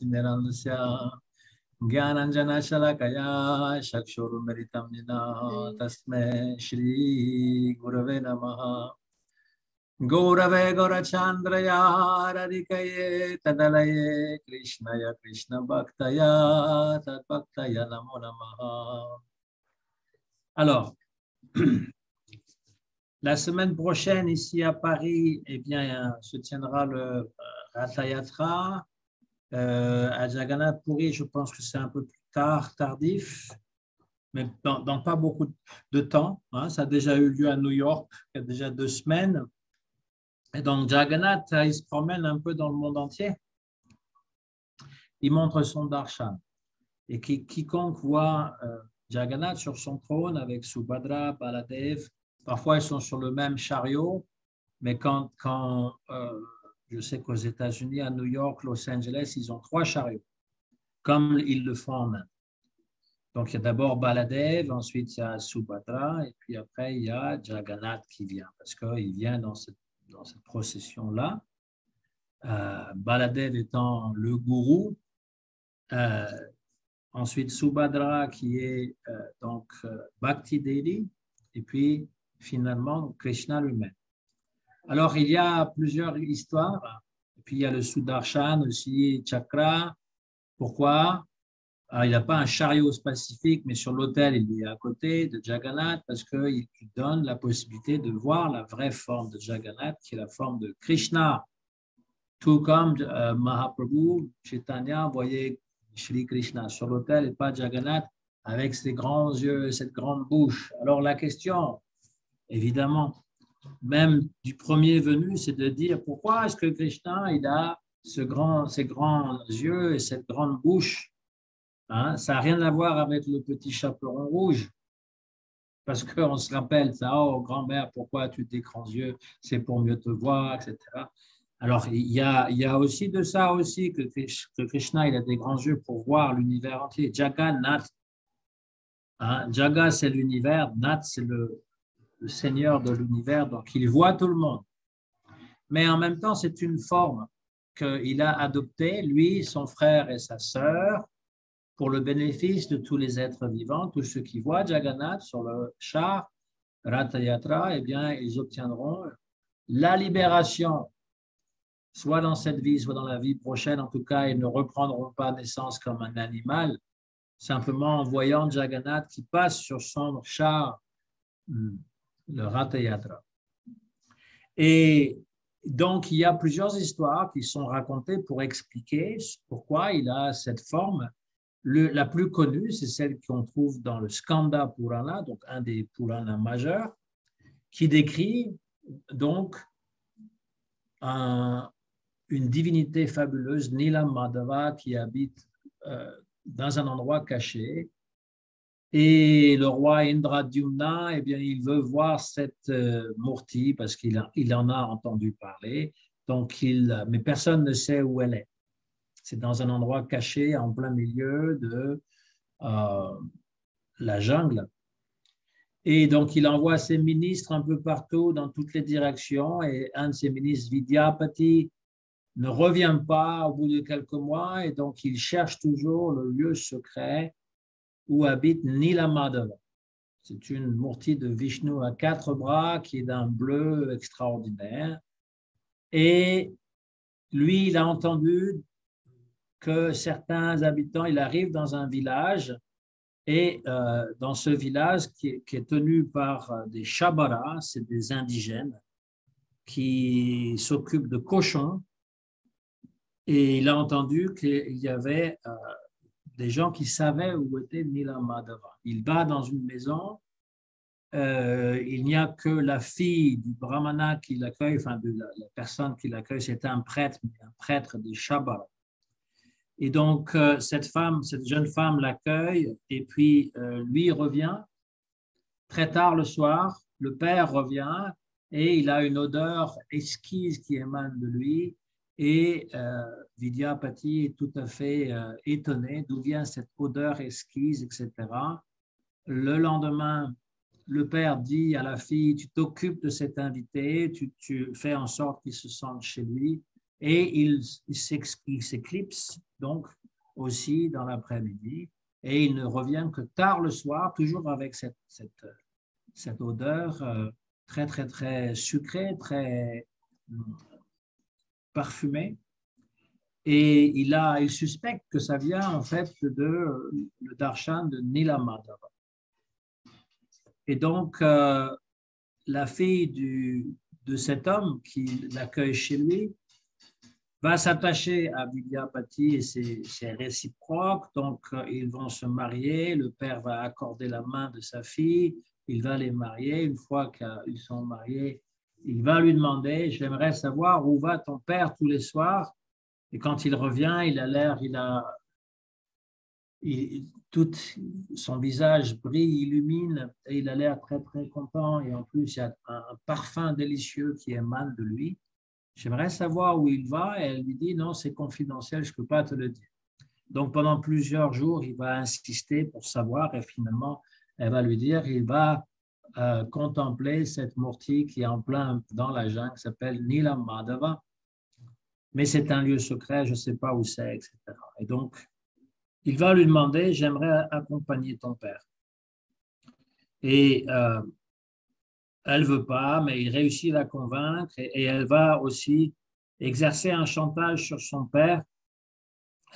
Nirandasya Gyananjana Shalakaya Shakshurumritam Nina Tasme Shri Gurave Namaha Gaurave Gaurachandraya Radhikaye Tadalaye Krishnaya Krishna Bhaktaya Tadbhaktaya Namo Namaha. Alors, la semaine prochaine, ici à Paris, eh bien, se tiendra le Ratha Yatra. À Jagannath Puri, je pense que c'est un peu plus tardif, mais dans pas beaucoup de temps. Hein. Ça a déjà eu lieu à New York, il y a déjà 2 semaines. Et donc, Jagannath, il se promène un peu dans le monde entier. Il montre son darshan. Et quiconque voit Jagannath sur son trône avec Subhadra, Baladev, parfois ils sont sur le même chariot, mais quand je sais qu'aux États-Unis, à New York, Los Angeles, ils ont 3 chariots, comme ils le font en Inde. Donc, il y a d'abord Baladev, ensuite il y a Subhadra, et puis après, il y a Jagannath qui vient, parce qu'il vient dans cette procession-là. Baladev étant le gourou, ensuite Subhadra qui est Bhakti Devi, et puis finalement Krishna lui-même. Alors, il y a plusieurs histoires. Et puis, il y a le Sudarshan aussi, Chakra. Pourquoi? Alors, il n'a pas un chariot spécifique, mais sur l'autel, il est à côté de Jagannath parce qu'il donne la possibilité de voir la vraie forme de Jagannath, qui est la forme de Krishna. Tout comme Mahaprabhu, Chaitanya, voyez Shri Krishna sur l'autel et pas Jagannath avec ses grands yeux, cette grande bouche. Alors, la question, évidemment, même du premier venu, c'est de dire pourquoi est-ce que Krishna il a ces grands yeux et cette grande bouche, hein? Ça n'a rien à voir avec le petit chaperon rouge, parce qu'on se rappelle ça, oh grand-mère, pourquoi tu as des grands yeux, c'est pour mieux te voir, etc. Alors, il y a aussi de ça aussi, que Krishna il a des grands yeux pour voir l'univers entier. Jagannath, hein? Jaga c'est l'univers, Nath c'est le Seigneur de l'univers, donc il voit tout le monde. Mais en même temps, c'est une forme qu'il a adoptée, lui, son frère et sa sœur, pour le bénéfice de tous les êtres vivants, tous ceux qui voient Jagannath sur le char, Ratha Yatra, eh bien, ils obtiendront la libération, soit dans cette vie, soit dans la vie prochaine. En tout cas, ils ne reprendront pas naissance comme un animal, simplement en voyant Jagannath qui passe sur son char, le Ratha Yatra. Et donc, il y a plusieurs histoires qui sont racontées pour expliquer pourquoi il a cette forme. La plus connue, c'est celle qu'on trouve dans le Skanda Purana, donc un des Puranas majeurs, qui décrit donc une divinité fabuleuse, Nila Madhava, qui habite dans un endroit caché. Et le roi Indradyumna, eh bien, il veut voir cette Murti parce qu'il en a entendu parler, mais personne ne sait où elle est. C'est dans un endroit caché en plein milieu de la jungle. Et donc, il envoie ses ministres un peu partout, dans toutes les directions, et un de ses ministres, Vidyapati, ne revient pas au bout de quelques mois, et donc il cherche toujours le lieu secret où habite Nila Madhava. C'est une Murti de Vishnu à 4 bras qui est d'un bleu extraordinaire. Et lui, il a entendu que certains habitants, il arrive dans un village et dans ce village qui est tenu par des Shabara, c'est des indigènes qui s'occupent de cochons. Et il a entendu qu'il y avait des gens qui savaient où était Nila Madhava. Il va dans une maison, il n'y a que la fille du brahmana qui l'accueille, enfin de la personne qui l'accueille, c'est un prêtre des Shabara. Et donc cette jeune femme l'accueille et puis lui revient très tard le soir, le père revient et il a une odeur exquise qui émane de lui. Et Vidyapati est tout à fait étonné d'où vient cette odeur exquise, etc. Le lendemain, le père dit à la fille, tu t'occupes de cet invité, tu fais en sorte qu'il se sente chez lui. et il s'éclipse donc aussi dans l'après-midi et il ne revient que tard le soir, toujours avec cette odeur très, très, très sucrée, très parfumée. Et il suspecte que ça vient en fait le darshan de Nila Madhava. Et donc, la fille de cet homme qui l'accueille chez lui va s'attacher à Vidyapati et c'est réciproque. Donc, ils vont se marier. Le père va accorder la main de sa fille. Il va les marier. Une fois qu'ils sont mariés, il va lui demander, j'aimerais savoir où va ton père tous les soirs. Et quand il revient, tout son visage brille, illumine, et il a l'air très, très content. Et en plus, il y a un parfum délicieux qui émane de lui. J'aimerais savoir où il va. Et elle lui dit, non, c'est confidentiel, je ne peux pas te le dire. Donc, pendant plusieurs jours, il va insister pour savoir. Et finalement, elle va lui dire, il va contempler cette Murti qui est en plein dans la jungle, qui s'appelle Nila Madhava. Mais c'est un lieu secret, je ne sais pas où c'est, etc. Et donc, il va lui demander, j'aimerais accompagner ton père. Et elle ne veut pas, mais il réussit à la convaincre et elle va aussi exercer un chantage sur son père.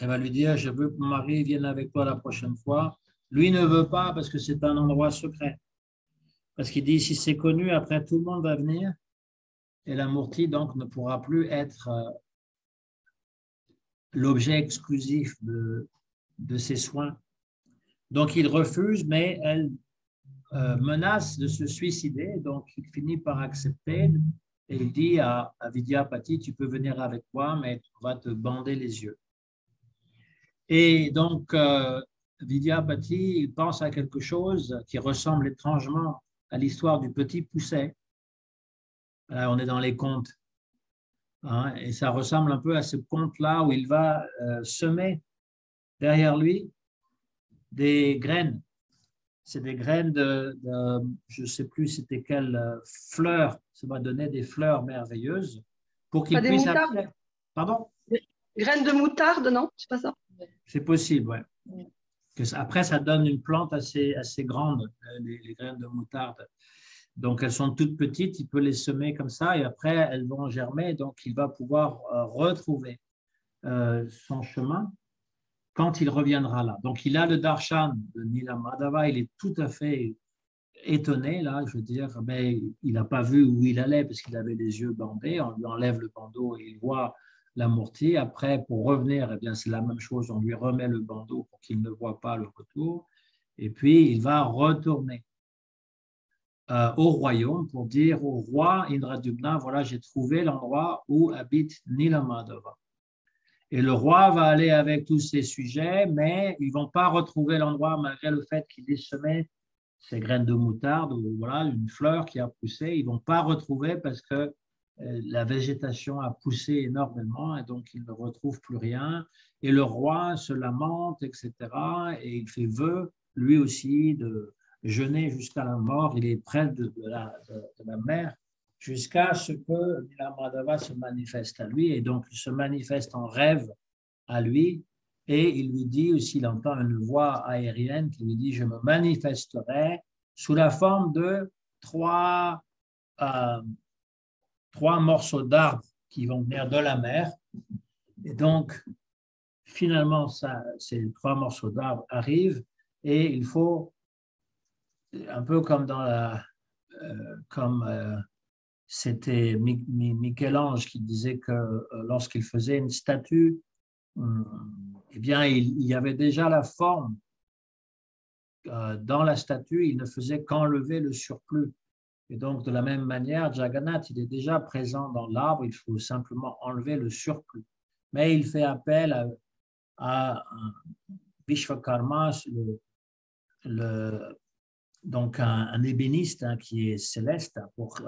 Elle va lui dire, je veux que mon mari vienne avec toi la prochaine fois. Lui ne veut pas parce que c'est un endroit secret. Parce qu'il dit, si c'est connu, après tout le monde va venir et la Murti donc ne pourra plus être l'objet exclusif de ses soins. Donc, il refuse, mais elle menace de se suicider. Donc, il finit par accepter et il dit à Vidyapati, tu peux venir avec moi, mais on va te bander les yeux. Et donc, Vidyapati, il pense à quelque chose qui ressemble étrangement à l'histoire du petit Pousset. Là, on est dans les contes. Hein, et ça ressemble un peu à ce conte-là où il va semer derrière lui des graines. C'est des graines je ne sais plus c'était quelle fleur. Ça va donner des fleurs merveilleuses pour qu'il puisse... Pas des moutardes. Pardon? Des graines de moutarde, non? C'est pas ça? C'est possible, oui. Après, ça donne une plante assez grande, les graines de moutarde. Donc, elles sont toutes petites, il peut les semer comme ça et après, elles vont germer. Donc, il va pouvoir retrouver son chemin quand il reviendra là. Donc, il a le darshan de Nila Madhava, il est tout à fait étonné, là, je veux dire, mais il n'a pas vu où il allait parce qu'il avait les yeux bandés. On lui enlève le bandeau et il voit la Murti. Après, pour revenir, eh bien, c'est la même chose, on lui remet le bandeau pour qu'il ne voit pas le retour. Et puis, il va retourner au royaume pour dire au roi Indradyumna, voilà, j'ai trouvé l'endroit où habite Nila Madhava. Et le roi va aller avec tous ses sujets, mais ils ne vont pas retrouver l'endroit malgré le fait qu'il ait semé ces graines de moutarde ou voilà, une fleur qui a poussé. Ils ne vont pas retrouver parce que la végétation a poussé énormément et donc ils ne retrouvent plus rien. Et le roi se lamente, etc. Et il fait vœu, lui aussi, de jeûner jusqu'à la mort. Il est près de la mer jusqu'à ce que Nila Madhava se manifeste à lui. Et donc, il se manifeste en rêve à lui. Et il lui dit aussi, il entend une voix aérienne qui lui dit, je me manifesterai sous la forme de trois morceaux d'arbres qui vont venir de la mer. Et donc, finalement, ces trois morceaux d'arbres arrivent et il faut, un peu comme c'était Michel-Ange qui disait que lorsqu'il faisait une statue, eh bien, il y avait déjà la forme dans la statue, il ne faisait qu'enlever le surplus. Et donc, de la même manière, Jagannath, il est déjà présent dans l'arbre, il faut simplement enlever le surplus. Mais il fait appel à Vishvakarma, donc un ébéniste qui est céleste, pour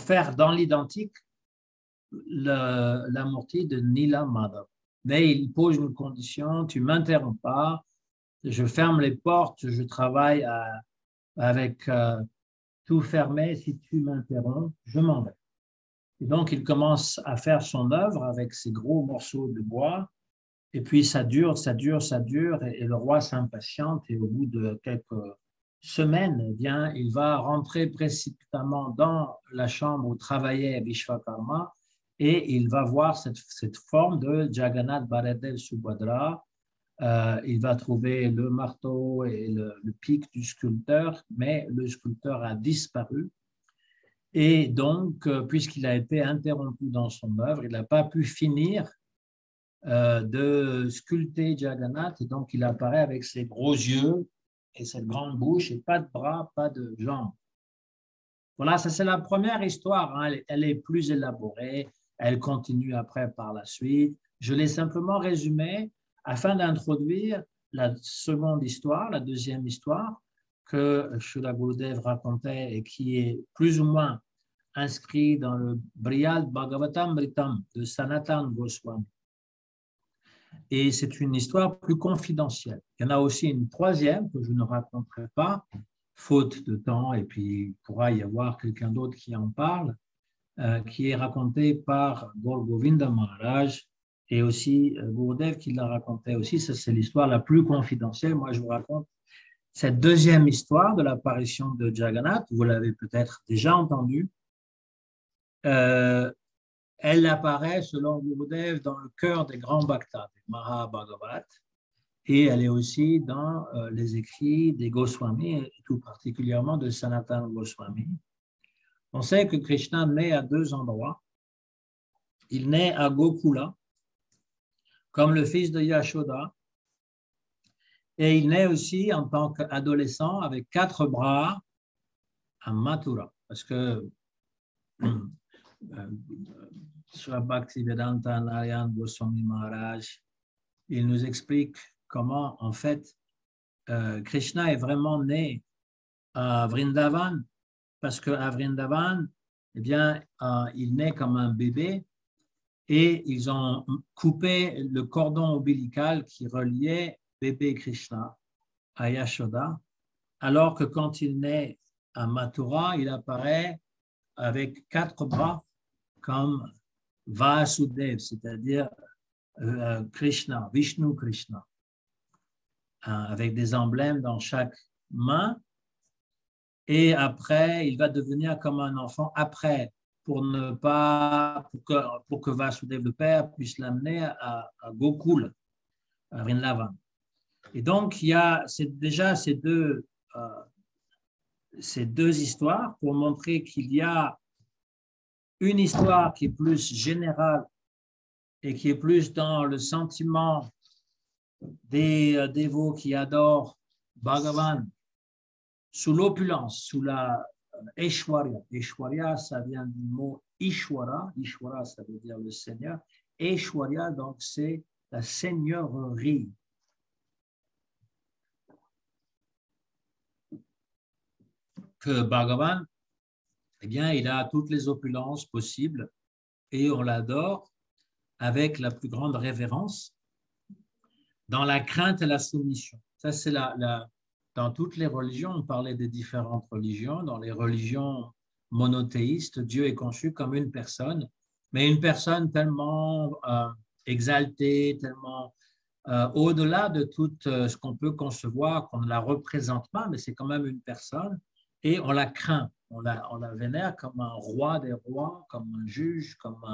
faire dans l'identique la Murti de Nila Madhava. Mais il pose une condition, tu ne m'interromps pas, je ferme les portes, je travaille avec tout fermé, si tu m'interromps, je m'en vais. Et donc, il commence à faire son œuvre avec ces gros morceaux de bois. Et puis, ça dure, ça dure, ça dure. Et le roi s'impatiente. Et au bout de quelques semaines, eh bien, il va rentrer précipitamment dans la chambre où travaillait Vishvakarma. Et il va voir cette forme de Jagannath Baladev Subhadra. Il va trouver le marteau et le pic du sculpteur, mais le sculpteur a disparu. Et donc, puisqu'il a été interrompu dans son œuvre, il n'a pas pu finir de sculpter Jagannath. Et donc, il apparaît avec ses gros yeux et cette grande bouche et pas de bras, pas de jambes. Voilà, ça c'est la première histoire. Hein. Elle est plus élaborée. Elle continue après par la suite. Je l'ai simplement résumée afin d'introduire la seconde histoire, la deuxième histoire que Srila Gurudev racontait et qui est plus ou moins inscrit dans le Brihad Bhagavatamritam de Sanatana Goswami. Et c'est une histoire plus confidentielle. Il y en a aussi une troisième que je ne raconterai pas, faute de temps, et puis il pourra y avoir quelqu'un d'autre qui en parle, qui est racontée par Gaur Govinda Maharaj et aussi Gurudev qui l'a raconté aussi. Ça, c'est l'histoire la plus confidentielle. Moi, je vous raconte cette deuxième histoire de l'apparition de Jagannath. Vous l'avez peut-être déjà entendue. Elle apparaît, selon Gurudev, dans le cœur des grands bhaktas, des Mahabhagavat, et elle est aussi dans les écrits des Goswamis, et tout particulièrement de Sanatana Goswami. On sait que Krishna naît à deux endroits. Il naît à Gokula, comme le fils de Yashoda, et il naît aussi en tant qu'adolescent avec 4 bras à Mathura, parce que Sri Bhaktivedanta Narayana Goswami Maharaj, il nous explique comment, en fait, Krishna est vraiment né à Vrindavan, parce qu'à Vrindavan, eh bien, il naît comme un bébé et ils ont coupé le cordon ombilical qui reliait bébé Krishna à Yashoda, alors que quand il naît à Mathura, il apparaît avec 4 bras comme Vasudev, c'est-à-dire Krishna, Vishnu Krishna, avec des emblèmes dans chaque main. Et après, il va devenir comme un enfant après, pour que Vasudev le père puisse l'amener à Gokul, à Vrindavan. Et donc, il y a déjà ces deux histoires pour montrer qu'il y a une histoire qui est plus générale et qui est plus dans le sentiment des dévots qui adorent Bhagavan sous l'opulence, sous la Aishwarya. Aishwarya, ça vient du mot Ishwara. Ishwara, ça veut dire le Seigneur. Aishwarya, donc, c'est la seigneurie. Que Bhagavan, eh bien, il a toutes les opulences possibles et on l'adore avec la plus grande révérence dans la crainte et la soumission. Ça, c'est dans toutes les religions, on parlait des différentes religions. Dans les religions monothéistes, Dieu est conçu comme une personne, mais une personne tellement exaltée, tellement au-delà de tout ce qu'on peut concevoir, qu'on ne la représente pas, mais c'est quand même une personne, et on la craint, on la vénère comme un roi des rois, comme un juge, comme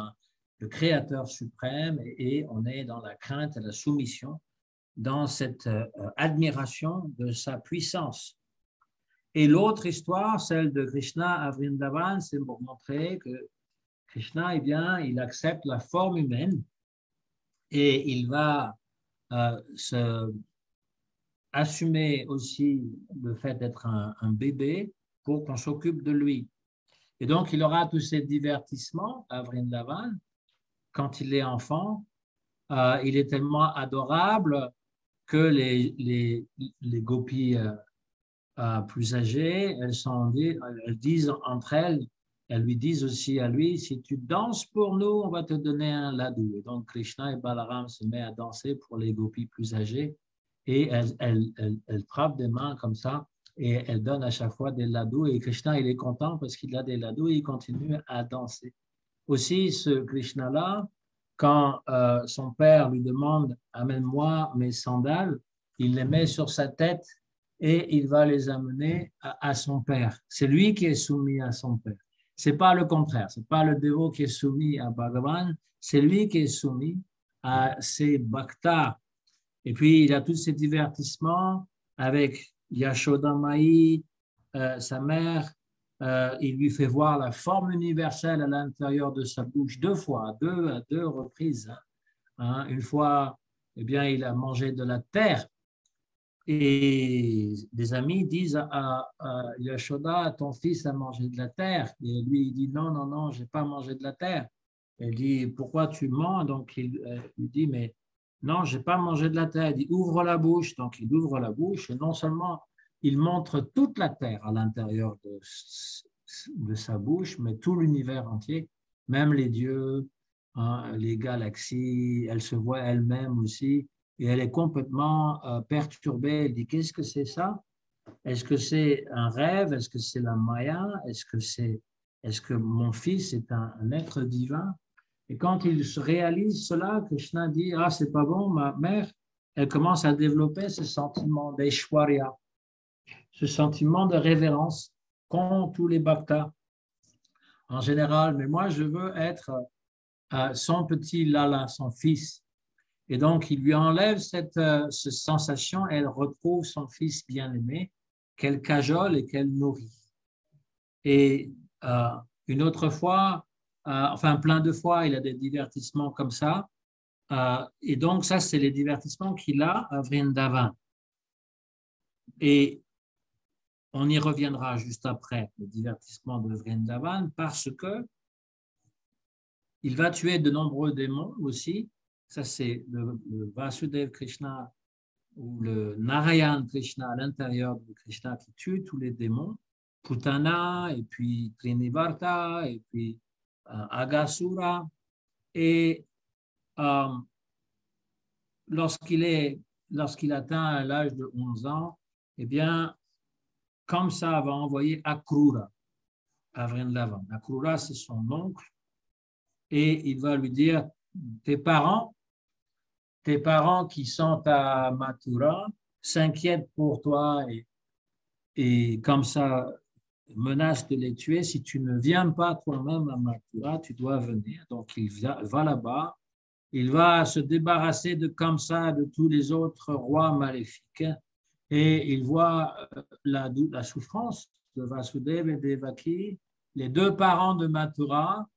le créateur suprême, et on est dans la crainte et la soumission, dans cette admiration de sa puissance. Et l'autre histoire, celle de Krishna à Vrindavan, c'est pour montrer que Krishna, eh bien, il accepte la forme humaine et il va assumer aussi le fait d'être un bébé pour qu'on s'occupe de lui. Et donc, il aura tous ces divertissements à Vrindavan quand il est enfant. Il est tellement adorable que les gopis plus âgées, elles disent entre elles, elles lui disent aussi à lui, si tu danses pour nous, on va te donner un ladou. Et donc Krishna et Balaram se mettent à danser pour les gopis plus âgées et elles frappent des mains comme ça et elles donnent à chaque fois des ladous. Et Krishna, il est content parce qu'il a des ladous et il continue à danser. aussi ce Krishna-là, quand son père lui demande « Amène-moi mes sandales », il les met sur sa tête et il va les amener à son père. C'est lui qui est soumis à son père. C'est pas le contraire. C'est pas le dévot qui est soumis à Bhagavan. C'est lui qui est soumis à ses bhaktas. Et puis, il a tous ces divertissements avec Yashoda Mai, sa mère. Il lui fait voir la forme universelle à l'intérieur de sa bouche deux fois, à deux reprises. Hein. Une fois, eh bien, il a mangé de la terre. Et des amis disent à Yashoda, ton fils a mangé de la terre. Et lui, il dit, non, non, non, je n'ai pas mangé de la terre. Elle dit, pourquoi tu mens? Donc, il lui dit, mais non, je n'ai pas mangé de la terre. Il dit, ouvre la bouche. Donc, il ouvre la bouche et non seulement il montre toute la terre à l'intérieur de sa bouche, mais tout l'univers entier, même les dieux, hein, les galaxies, elle se voit elle-même aussi. Et elle est complètement perturbée. Elle dit, qu'est-ce que c'est ça? Est-ce que c'est un rêve? Est-ce que c'est la Maya? Est-ce que mon fils est un être divin? Et quand il se réalise cela, Krishna dit, ah, c'est pas bon, ma mère, elle commence à développer ce sentiment d'Aishwarya, ce sentiment de révérence qu'ont tous les bhaktas en général. Mais moi, je veux être son petit Lala, son fils. Et donc, il lui enlève cette sensation, elle retrouve son fils bien-aimé, qu'elle cajole et qu'elle nourrit. Et une autre fois, enfin plein de fois, il a des divertissements comme ça. Et donc, ça, c'est les divertissements qu'il a à Vrindavan. Et on y reviendra juste après, le divertissement de Vrindavan, parce que il va tuer de nombreux démons aussi. Ça, c'est le Vasudev Krishna ou le Narayan Krishna à l'intérieur de Krishna qui tue tous les démons, Putana, et puis Trinivarta, et puis Agasura. Et lorsqu'il atteint l'âge de 11 ans, eh bien, comme ça, va envoyer Akrura à Vrindavan. Akrura, c'est son oncle, et il va lui dire, tes parents qui sont à Mathura s'inquiètent pour toi et comme ça menacent de les tuer. Si tu ne viens pas toi-même à Mathura, tu dois venir. Donc il va là-bas. Il va se débarrasser de Kamsa, de tous les autres rois maléfiques. Et il voit la souffrance de Vasudeva et Devaki, les deux parents de Mathura.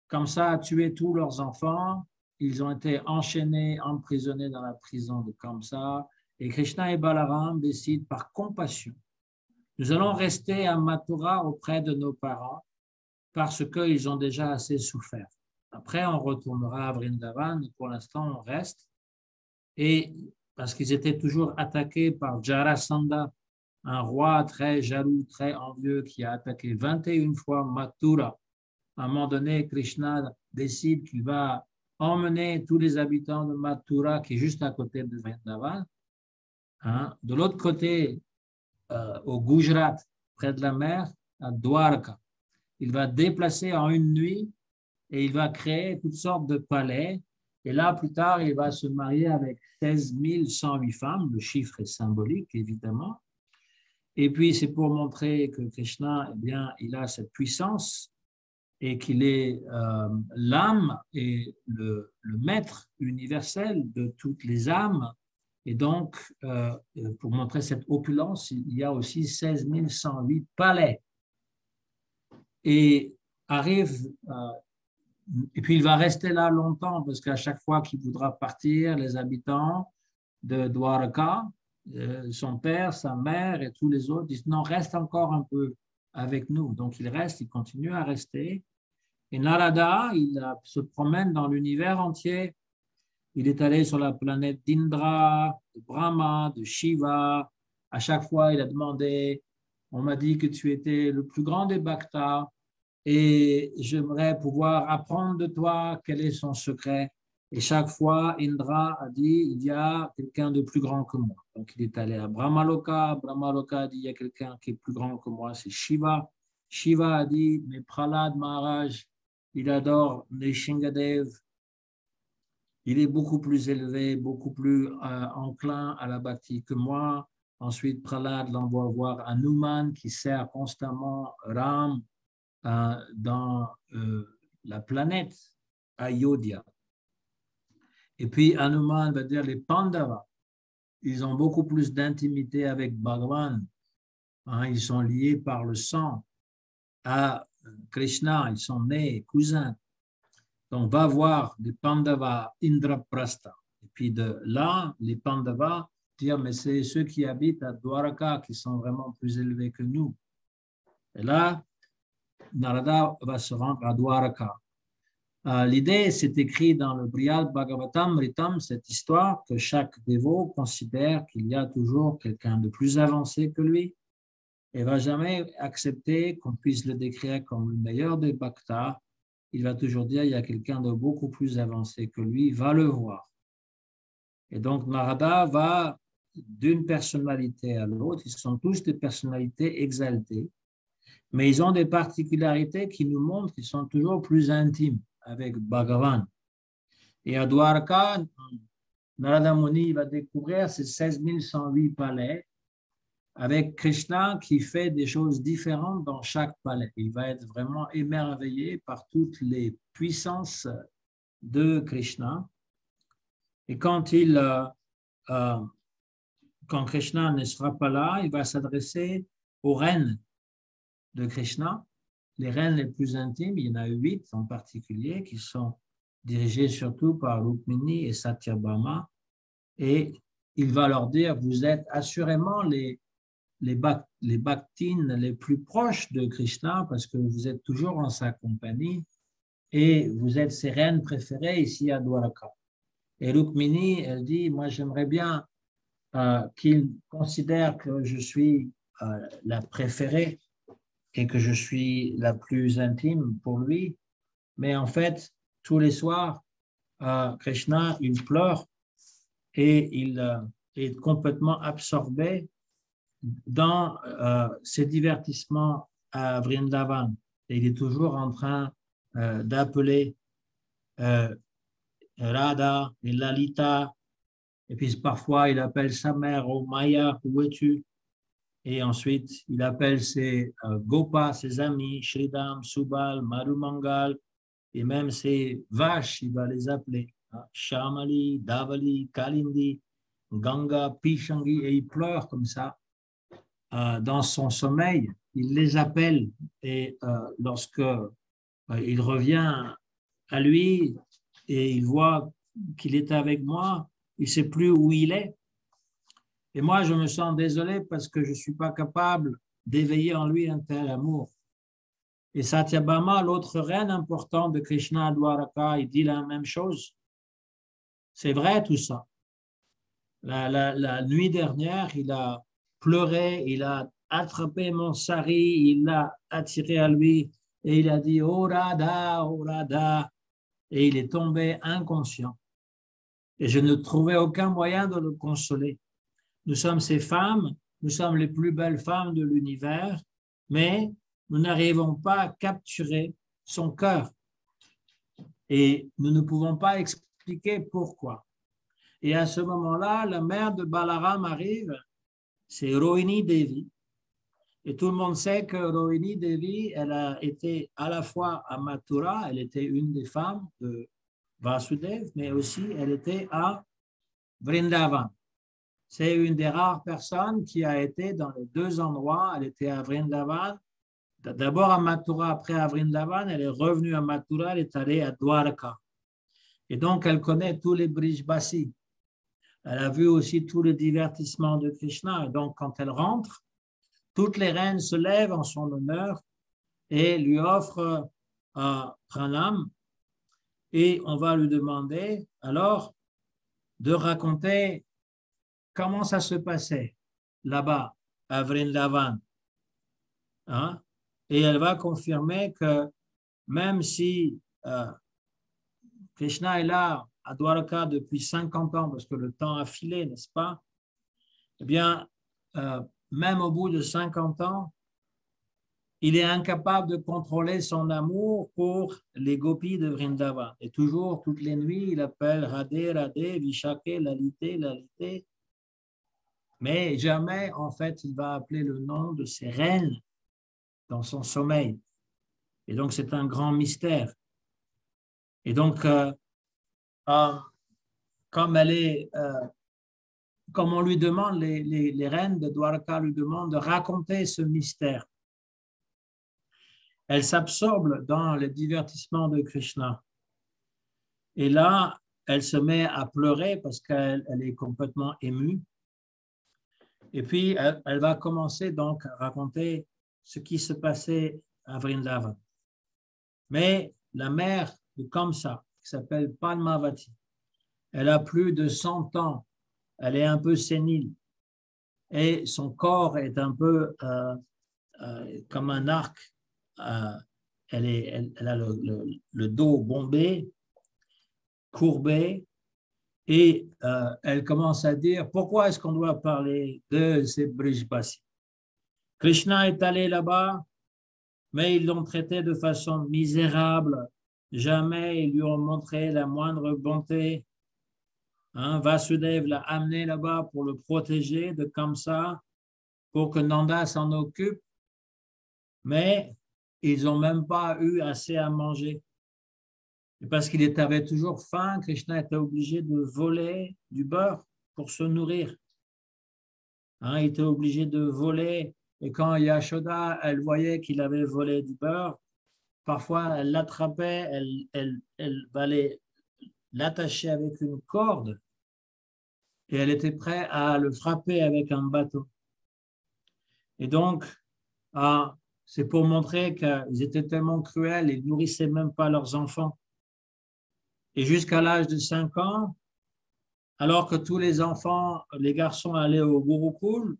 Kamsa a tué tous leurs enfants. Ils ont été enchaînés, emprisonnés dans la prison de Kamsa. Et Krishna et Balaram décident par compassion, nous allons rester à Mathura auprès de nos parents parce qu'ils ont déjà assez souffert. Après, on retournera à Vrindavan, mais pour l'instant, on reste. Et parce qu'ils étaient toujours attaqués par Jarasandha, un roi très jaloux, très envieux, qui a attaqué 21 fois Mathura. À un moment donné, Krishna décide qu'il va emmener tous les habitants de Mathura, qui est juste à côté de Vrindavan. Hein. De l'autre côté, au Gujarat, près de la mer, à Dwarka. Il va déplacer en une nuit et il va créer toutes sortes de palais. Et là, plus tard, il va se marier avec 16 108 femmes. Le chiffre est symbolique, évidemment. Et puis, c'est pour montrer que Krishna, eh bien, il a cette puissance et qu'il est l'âme et le maître universel de toutes les âmes. Et donc, pour montrer cette opulence, il y a aussi 16 108 palais. Et et puis il va rester là longtemps parce qu'à chaque fois qu'il voudra partir, les habitants de Dwarka, son père, sa mère et tous les autres disent non, reste encore un peu avec nous. Donc il reste, il continue à rester. Et Narada, il se promène dans l'univers entier. Il est allé sur la planète d'Indra, de Brahma, de Shiva. À chaque fois, il a demandé, on m'a dit que tu étais le plus grand des bhaktas et j'aimerais pouvoir apprendre de toi quel est son secret. Et chaque fois, Indra a dit, il y a quelqu'un de plus grand que moi. Donc, il est allé à Brahmaloka. Brahmaloka a dit, il y a quelqu'un qui est plus grand que moi, c'est Shiva. Shiva a dit, mais Prahlad Maharaj, il adore Nrishingadev, il est beaucoup plus élevé, beaucoup plus enclin à la bhakti que moi. Ensuite, Prahlad l'envoie voir Hanuman qui sert constamment Ram dans la planète Ayodhya. Et puis Hanuman va dire les Pandavas, ils ont beaucoup plus d'intimité avec Bhagavan. Hein, ils sont liés par le sang à Krishna, ils sont nés cousins. Donc, va voir les Pandavas Indraprastha. Et puis de là, les Pandavas dire, mais c'est ceux qui habitent à Dwaraka qui sont vraiment plus élevés que nous. Et là, Narada va se rendre à Dwaraka. L'idée, c'est écrit dans le Brihad Bhagavatamritam, cette histoire que chaque dévot considère qu'il y a toujours quelqu'un de plus avancé que lui et ne va jamais accepter qu'on puisse le décrire comme le meilleur des bhaktas. Il va toujours dire il y a quelqu'un de beaucoup plus avancé que lui, va le voir. Et donc Narada va d'une personnalité à l'autre, ils sont tous des personnalités exaltées, mais ils ont des particularités qui nous montrent qu'ils sont toujours plus intimes avec Bhagavan. Et à Dwarka, Narada Muni va découvrir ces 16 108 palais avec Krishna qui fait des choses différentes dans chaque palais. Il va être vraiment émerveillé par toutes les puissances de Krishna. Et quand Krishna ne sera pas là, il va s'adresser aux reines de Krishna, les reines les plus intimes, il y en a 8 en particulier, qui sont dirigées surtout par Rukmini et Satyabhama, et il va leur dire, vous êtes assurément les bhaktines les plus proches de Krishna, parce que vous êtes toujours en sa compagnie, et vous êtes ses reines préférées ici à Dwaraka. Et Rukmini, elle dit, moi j'aimerais bien qu'il considère que je suis la préférée et que je suis la plus intime pour lui. Mais en fait, tous les soirs, Krishna, il pleure et il est complètement absorbé dans ses divertissements à Vrindavan. Et il est toujours en train d'appeler Radha et Lalita. Et puis parfois, il appelle sa mère, oh Maya, où es-tu? Et ensuite, il appelle ses Gopas, ses amis, Shridam, Subal, Marumangal, et même ses vaches, il va les appeler. Shamali, Davali, Kalindi, Ganga, Pishangi, et il pleure comme ça dans son sommeil. Il les appelle et lorsque il revient à lui et il voit qu'il est avec moi, il ne sait plus où il est. Et moi, je me sens désolé parce que je ne suis pas capable d'éveiller en lui un tel amour. Et Satyabhama, l'autre reine importante de Krishna à Dwaraka, il dit la même chose. C'est vrai tout ça. La nuit dernière, il a pleuré, il a attrapé mon sari, il l'a attiré à lui et il a dit « Oh Radha, oh Radha » et il est tombé inconscient. Et je ne trouvais aucun moyen de le consoler. Nous sommes ces femmes, nous sommes les plus belles femmes de l'univers, mais nous n'arrivons pas à capturer son cœur. Et nous ne pouvons pas expliquer pourquoi. Et à ce moment-là, la mère de Balaram arrive, c'est Rohini Devi. Et tout le monde sait que Rohini Devi, elle a été à la fois à Mathura, elle était une des femmes de Vasudev, mais aussi elle était à Vrindavan. C'est une des rares personnes qui a été dans les deux endroits. Elle était à Vrindavan, d'abord à Mathura, après à Vrindavan. Elle est revenue à Mathura, elle est allée à Dwaraka. Et donc, elle connaît tous les Brijbasi. Elle a vu aussi tout le divertissement de Krishna. Et donc, quand elle rentre, toutes les reines se lèvent en son honneur et lui offrent un pranam. Et on va lui demander alors de raconter comment ça se passait là-bas, à Vrindavan. Hein? Et elle va confirmer que même si Krishna est là à Dwaraka depuis 50 ans, parce que le temps a filé, n'est-ce pas? Eh bien, même au bout de 50 ans, il est incapable de contrôler son amour pour les gopis de Vrindavan. Et toujours, toutes les nuits, il appelle Radhe, Radhe, Vishake, Lalite, Lalite. Mais jamais, en fait, il va appeler le nom de ses reines dans son sommeil. Et donc, c'est un grand mystère. Et donc, comme on lui demande, les reines de Dwarka lui demandent de raconter ce mystère. Elle s'absorbe dans le divertissement de Krishna. Et là, elle se met à pleurer parce qu'elle est complètement émue. Et puis, elle va commencer donc à raconter ce qui se passait à Vrindavan. Mais la mère de Kamsa, qui s'appelle Padmavati, elle a plus de 100 ans. Elle est un peu sénile. Et son corps est un peu comme un arc. Elle a le dos bombé, courbé, et elle commence à dire pourquoi est-ce qu'on doit parler de ces Brijbasi. Krishna est allé là-bas, mais ils l'ont traité de façon misérable. Jamais ils lui ont montré la moindre bonté. Vasudev l'a amené là-bas pour le protéger de Kamsa, pour que Nanda s'en occupe, mais ils n'ont même pas eu assez à manger. Et parce qu'il avait toujours faim, Krishna était obligé de voler du beurre pour se nourrir. Il était obligé de voler. Et quand Yashoda, elle voyait qu'il avait volé du beurre, parfois elle l'attrapait, elle allait l'attacher avec une corde et elle était prête à le frapper avec un bâton. Et donc, c'est pour montrer qu'ils étaient tellement cruels, ils ne nourrissaient même pas leurs enfants. Et jusqu'à l'âge de 5 ans, alors que tous les enfants, les garçons allaient au Gurukul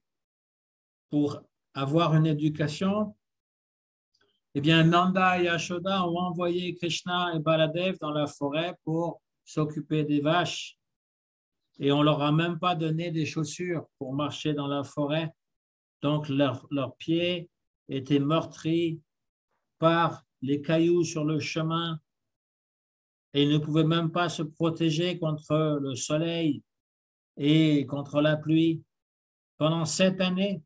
pour avoir une éducation, eh bien, Nanda et Yashoda ont envoyé Krishna et Baladev dans la forêt pour s'occuper des vaches. Et on ne leur a même pas donné des chaussures pour marcher dans la forêt. Donc, leurs pieds étaient meurtris par les cailloux sur le chemin et ils ne pouvaient même pas se protéger contre le soleil et contre la pluie. Pendant 7 années,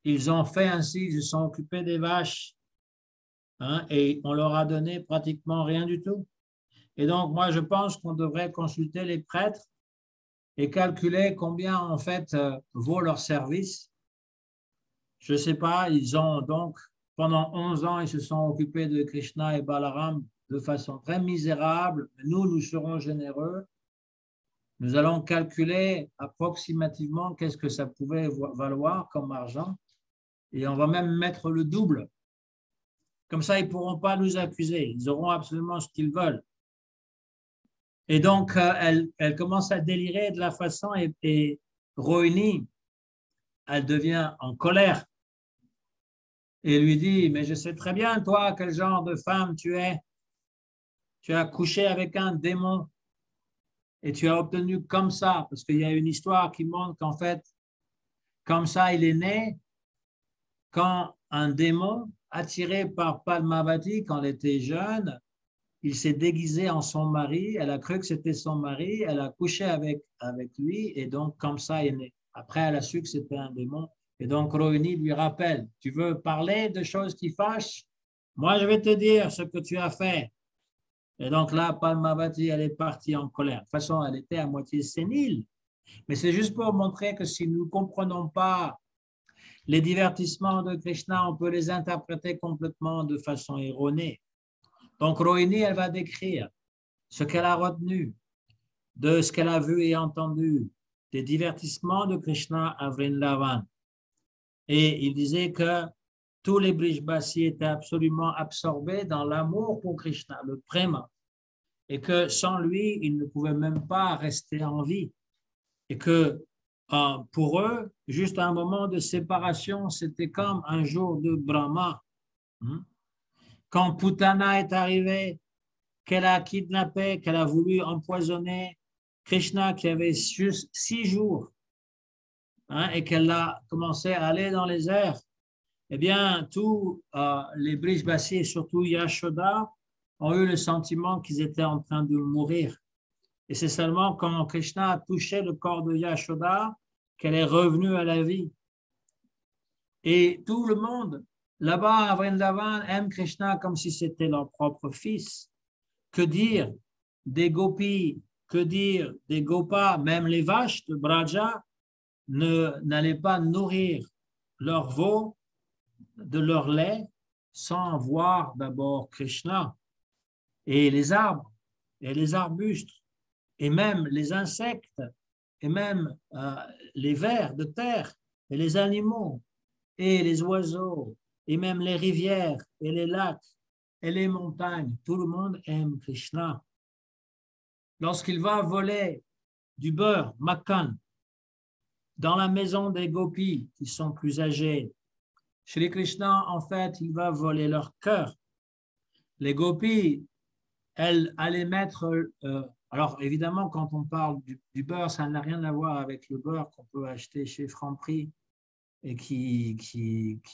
ils ont fait ainsi, ils se sont occupés des vaches et on leur a donné pratiquement rien du tout. Et donc, moi, je pense qu'on devrait consulter les prêtres et calculer combien, en fait, vaut leur service. Je ne sais pas, ils ont donc, pendant 11 ans, ils se sont occupés de Krishna et Balaram de façon très misérable. Nous serons généreux. Nous allons calculer approximativement qu'est-ce que ça pouvait valoir comme argent et on va même mettre le double. Comme ça, ils ne pourront pas nous accuser. Ils auront absolument ce qu'ils veulent. Et donc, elle commence à délirer de la façon et Rohini, elle devient en colère et lui dit, mais je sais très bien, toi, quel genre de femme tu es. Tu as couché avec un démon et tu as obtenu comme ça, parce qu'il y a une histoire qui montre qu'en fait, comme ça, il est né quand un démon, attiré par Padmavati quand elle était jeune, il s'est déguisé en son mari, elle a cru que c'était son mari, elle a couché avec lui et donc comme ça, il est né. Après, elle a su que c'était un démon. Et donc, Rohini lui rappelle, tu veux parler de choses qui fâchent? Moi, je vais te dire ce que tu as fait. Et donc là, Padmavati, elle est partie en colère. De toute façon, elle était à moitié sénile. Mais c'est juste pour montrer que si nous ne comprenons pas les divertissements de Krishna, on peut les interpréter complètement de façon erronée. Donc, Rohini, elle va décrire ce qu'elle a retenu de ce qu'elle a vu et entendu des divertissements de Krishna à Vrindavan. Et il disait que tous les Brijbasi étaient absolument absorbés dans l'amour pour Krishna, le prema, et que sans lui, ils ne pouvaient même pas rester en vie. Et que pour eux, juste un moment de séparation, c'était comme un jour de Brahma. Quand Putana est arrivée, qu'elle a kidnappé, qu'elle a voulu empoisonner Krishna qui avait juste 6 jours et qu'elle a commencé à aller dans les airs eh bien, tous les Brijbasi et surtout Yashoda ont eu le sentiment qu'ils étaient en train de mourir. Et c'est seulement quand Krishna a touché le corps de Yashoda qu'elle est revenue à la vie. Et tout le monde, là-bas à Vrindavan, aime Krishna comme si c'était leur propre fils. Que dire des gopis, que dire des gopas, même les vaches de Braja n'allaient pas nourrir leurs veaux de leur lait sans voir d'abord Krishna. Et les arbres, et les arbustes, et même les insectes, et même les vers de terre, et les animaux, et les oiseaux, et même les rivières, et les lacs, et les montagnes. Tout le monde aime Krishna. Lorsqu'il va voler du beurre, Makkan, dans la maison des gopis qui sont plus âgés, Shri Krishna, en fait, il va voler leur cœur. Les gopis, elles allaient mettre... alors, évidemment, quand on parle du beurre, ça n'a rien à voir avec le beurre qu'on peut acheter chez Franprix et qui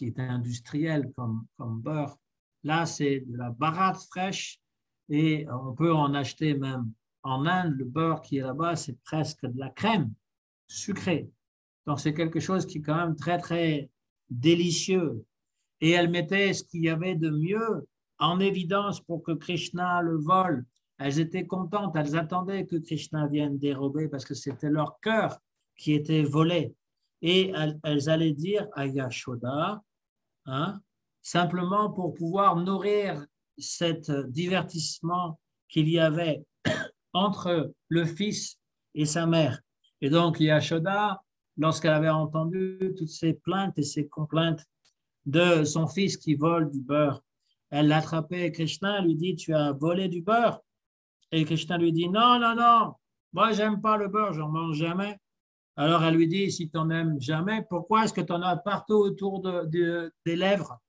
est industriel comme beurre. Là, c'est de la baratte fraîche et on peut en acheter même en Inde. Le beurre qui est là-bas, c'est presque de la crème sucrée. Donc, c'est quelque chose qui est quand même très, très délicieux. Et elles mettaient ce qu'il y avait de mieux en évidence pour que Krishna le vole. Elles étaient contentes, elles attendaient que Krishna vienne dérober parce que c'était leur cœur qui était volé. Et elles allaient dire à Yashoda, simplement pour pouvoir nourrir cet divertissement qu'il y avait entre le fils et sa mère. Et donc Yashoda, lorsqu'elle avait entendu toutes ces plaintes et ces complaintes de son fils qui vole du beurre, elle l'attrapait. Krishna lui dit, tu as volé du beurre? Et Krishna lui dit, non, non, non, moi j'aime pas le beurre, j'en mange jamais. Alors elle lui dit, si tu n'en aimes jamais, pourquoi est-ce que tu en as partout autour des lèvres?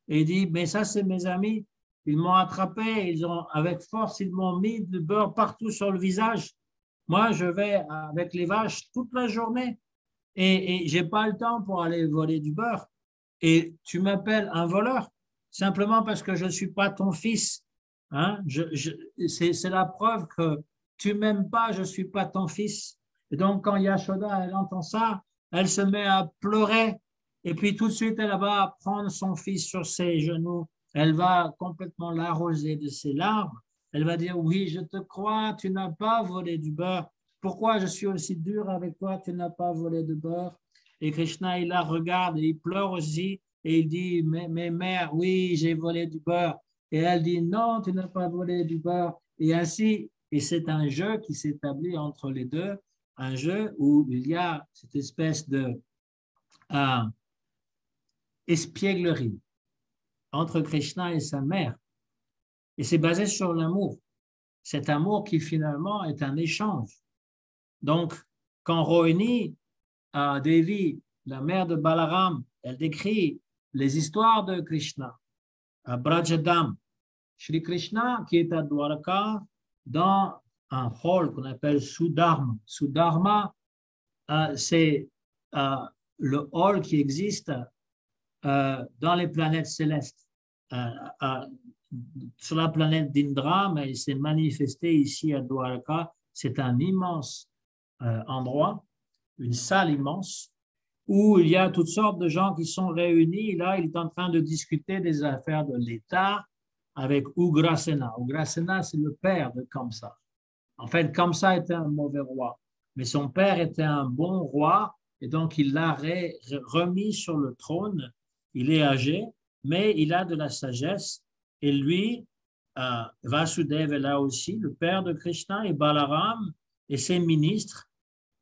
Et il dit, mais ça c'est mes amis, ils m'ont attrapé, avec force, ils m'ont mis du beurre partout sur le visage. Moi je vais avec les vaches toute la journée et je n'ai pas le temps pour aller voler du beurre. Et tu m'appelles un voleur simplement parce que je ne suis pas ton fils. C'est la preuve que tu m'aimes pas, je ne suis pas ton fils. Et donc, quand Yashoda, elle entend ça, elle se met à pleurer. Et puis, tout de suite, elle va prendre son fils sur ses genoux. Elle va complètement l'arroser de ses larmes. Elle va dire, oui, je te crois, tu n'as pas volé du beurre. Pourquoi je suis aussi dur avec toi, tu n'as pas volé de beurre? Et Krishna, il la regarde et il pleure aussi. Et il dit, mais mère, oui, j'ai volé du beurre. Et elle dit, non, tu n'as pas volé du beurre. Et ainsi, et c'est un jeu qui s'établit entre les deux, un jeu où il y a cette espèce de espièglerie entre Krishna et sa mère. Et c'est basé sur l'amour. Cet amour qui finalement est un échange. Donc, quand Rohini Devi, la mère de Balaram, elle décrit les histoires de Krishna à Brajadam. Shri Krishna qui est à Dwaraka dans un hall qu'on appelle Sudharma. Sudharma, c'est le hall qui existe dans les planètes célestes. Sur la planète d'Indra, mais il s'est manifesté ici à Dwaraka. C'est un immense endroit, une salle immense, où il y a toutes sortes de gens qui sont réunis. Là, il est en train de discuter des affaires de l'État avec Ugrasena. Ugrasena, c'est le père de Kamsa. En fait, Kamsa était un mauvais roi, mais son père était un bon roi, et donc il l'a remis sur le trône. Il est âgé, mais il a de la sagesse, et lui, Vasudeva est là aussi, le père de Krishna, et Balaram, et ses ministres,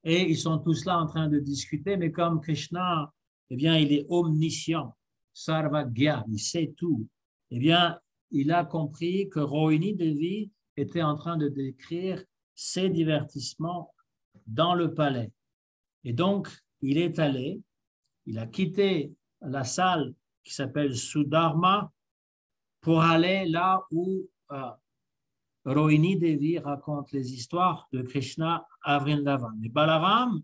et ils sont tous là en train de discuter, mais comme Krishna, eh bien, il est omniscient, Sarvagya, il sait tout, eh bien, il a compris que Rohini Devi était en train de décrire ses divertissements dans le palais. Et donc, il est allé, il a quitté la salle qui s'appelle Sudharma pour aller là où Rohini Devi raconte les histoires de Krishna à Vrindavan. Et Balaram,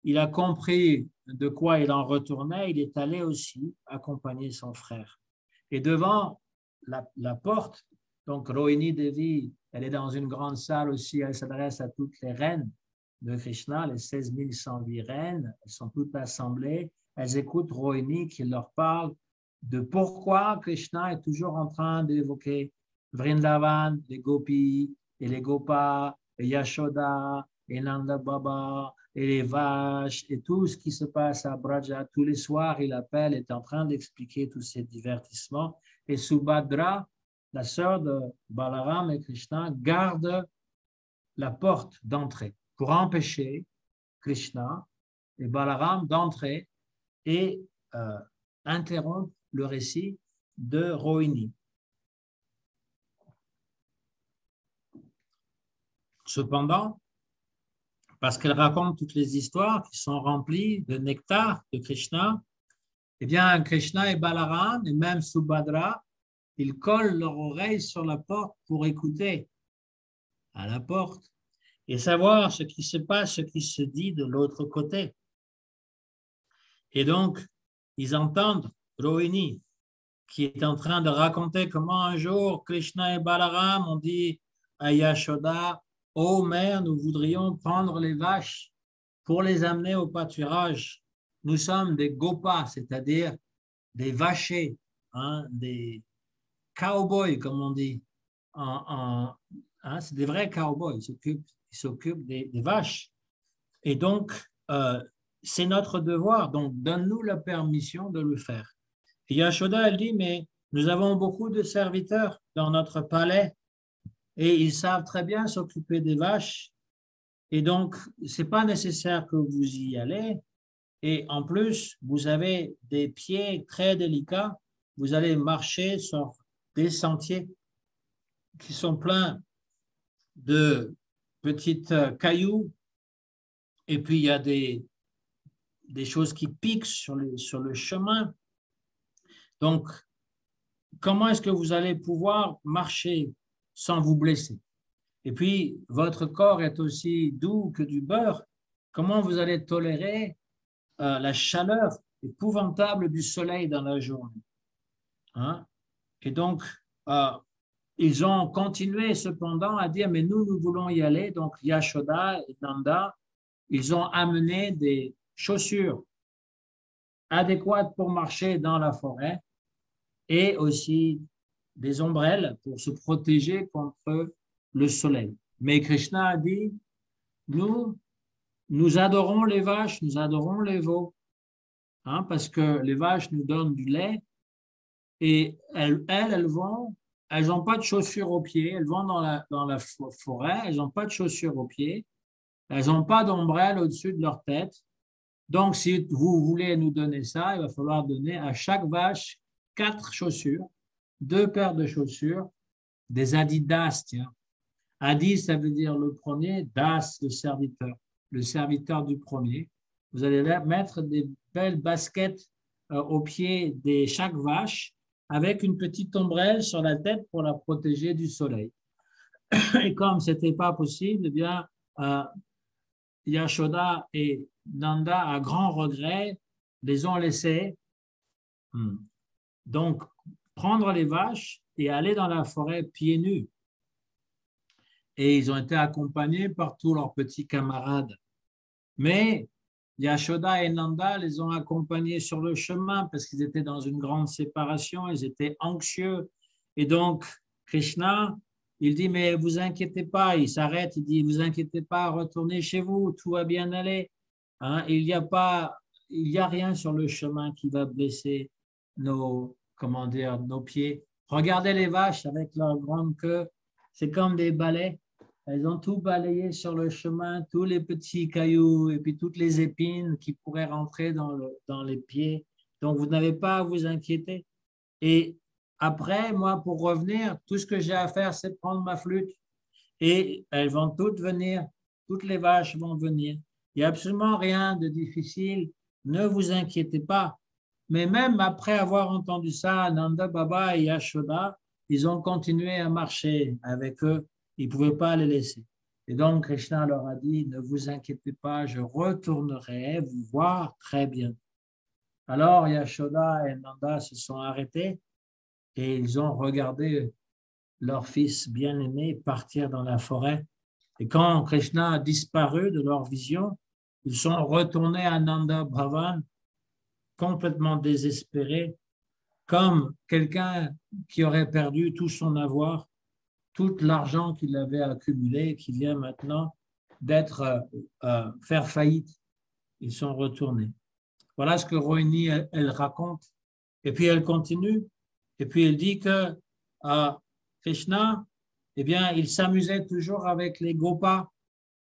il a compris de quoi il en retournait, il est allé aussi accompagner son frère. Et devant la porte, donc Rohini Devi, elle est dans une grande salle aussi, elle s'adresse à toutes les reines de Krishna, les 16 108 reines, elles sont toutes assemblées, elles écoutent Rohini qui leur parle de pourquoi Krishna est toujours en train d'évoquer Vrindavan, les gopis et les gopas, et Yashoda, et Nanda Baba, et les vaches, et tout ce qui se passe à Braja. Tous les soirs, il appelle, est en train d'expliquer tous ces divertissements. Et Subhadra, la sœur de Balaram et Krishna, garde la porte d'entrée pour empêcher Krishna et Balaram d'entrer et interrompre le récit de Rohini. Cependant, parce qu'elle raconte toutes les histoires qui sont remplies de nectar de Krishna, eh bien, Krishna et Balaram, et même Subhadra, ils collent leur oreille sur la porte pour écouter à la porte et savoir ce qui se passe, ce qui se dit de l'autre côté. Et donc, ils entendent Rohini qui est en train de raconter comment un jour Krishna et Balaram ont dit à Yashoda, « Oh mère, nous voudrions prendre les vaches pour les amener au pâturage. Nous sommes des gopas, c'est-à-dire des vachers, hein, des cowboys, comme on dit. C'est des vrais cowboys, ils s'occupent des vaches. Et donc, c'est notre devoir, donc donne-nous la permission de le faire. » Et Yashoda, elle dit, mais nous avons beaucoup de serviteurs dans notre palais et ils savent très bien s'occuper des vaches. Et donc, ce n'est pas nécessaire que vous y allez. Et en plus, vous avez des pieds très délicats. Vous allez marcher sur des sentiers qui sont pleins de petites cailloux. Et puis, il y a des choses qui piquent sur le chemin. Donc, comment est-ce que vous allez pouvoir marcher sans vous blesser? Et puis, votre corps est aussi doux que du beurre. Comment vous allez tolérer la chaleur épouvantable du soleil dans la journée? Hein? Et donc, ils ont continué cependant à dire, mais nous voulons y aller. Donc, Yashoda et Nanda, ils ont amené des chaussures adéquates pour marcher dans la forêt et aussi des ombrelles pour se protéger contre le soleil. Mais Krishna a dit, nous adorons les vaches, nous adorons les veaux, hein, parce que les vaches nous donnent du lait et elles n'ont pas de chaussures aux pieds, elles vont dans la forêt, elles n'ont pas de chaussures aux pieds, elles n'ont pas d'ombrelle au-dessus de leur tête. Donc, si vous voulez nous donner ça, il va falloir donner à chaque vache 4 chaussures, 2 paires de chaussures, des Adidas, tiens. Adi, ça veut dire le premier, Das, le serviteur du premier. Vous allez mettre des belles baskets au pied de chaque vache avec une petite ombrelle sur la tête pour la protéger du soleil. Et comme ce n'était pas possible, eh bien, Yashoda et Nanda, à grand regret, les ont laissés. Donc, prendre les vaches et aller dans la forêt pieds nus. Et ils ont été accompagnés par tous leurs petits camarades. Mais Yashoda et Nanda les ont accompagnés sur le chemin parce qu'ils étaient dans une grande séparation, ils étaient anxieux. Et donc, Krishna, il dit, mais vous inquiétez pas, il s'arrête, il dit, vous inquiétez pas, retournez chez vous, tout va bien aller. Hein, il n'y a rien sur le chemin qui va blesser nos pieds. Regardez les vaches avec leur grande queue, c'est comme des balais. Elles ont tout balayé sur le chemin, tous les petits cailloux et puis toutes les épines qui pourraient rentrer dans les pieds. Donc, vous n'avez pas à vous inquiéter. Et après, moi, pour revenir, tout ce que j'ai à faire, c'est prendre ma flûte. Et elles vont toutes venir, toutes les vaches vont venir. Il n'y a absolument rien de difficile, ne vous inquiétez pas. Mais même après avoir entendu ça, Nanda Baba et Yashoda, ils ont continué à marcher avec eux. Ils ne pouvaient pas les laisser. Et donc, Krishna leur a dit, ne vous inquiétez pas, je retournerai vous voir très bien. Alors, Yashoda et Nanda se sont arrêtés et ils ont regardé leur fils bien-aimé partir dans la forêt. Et quand Krishna a disparu de leur vision, ils sont retournés à Nanda Bhavan complètement désespérés, comme quelqu'un qui aurait perdu tout son avoir, tout l'argent qu'il avait accumulé, qui vient maintenant faire faillite. Ils sont retournés. Voilà ce que Rohini, elle raconte. Et puis elle continue. Et puis elle dit que Krishna, eh bien, il s'amusait toujours avec les gopas.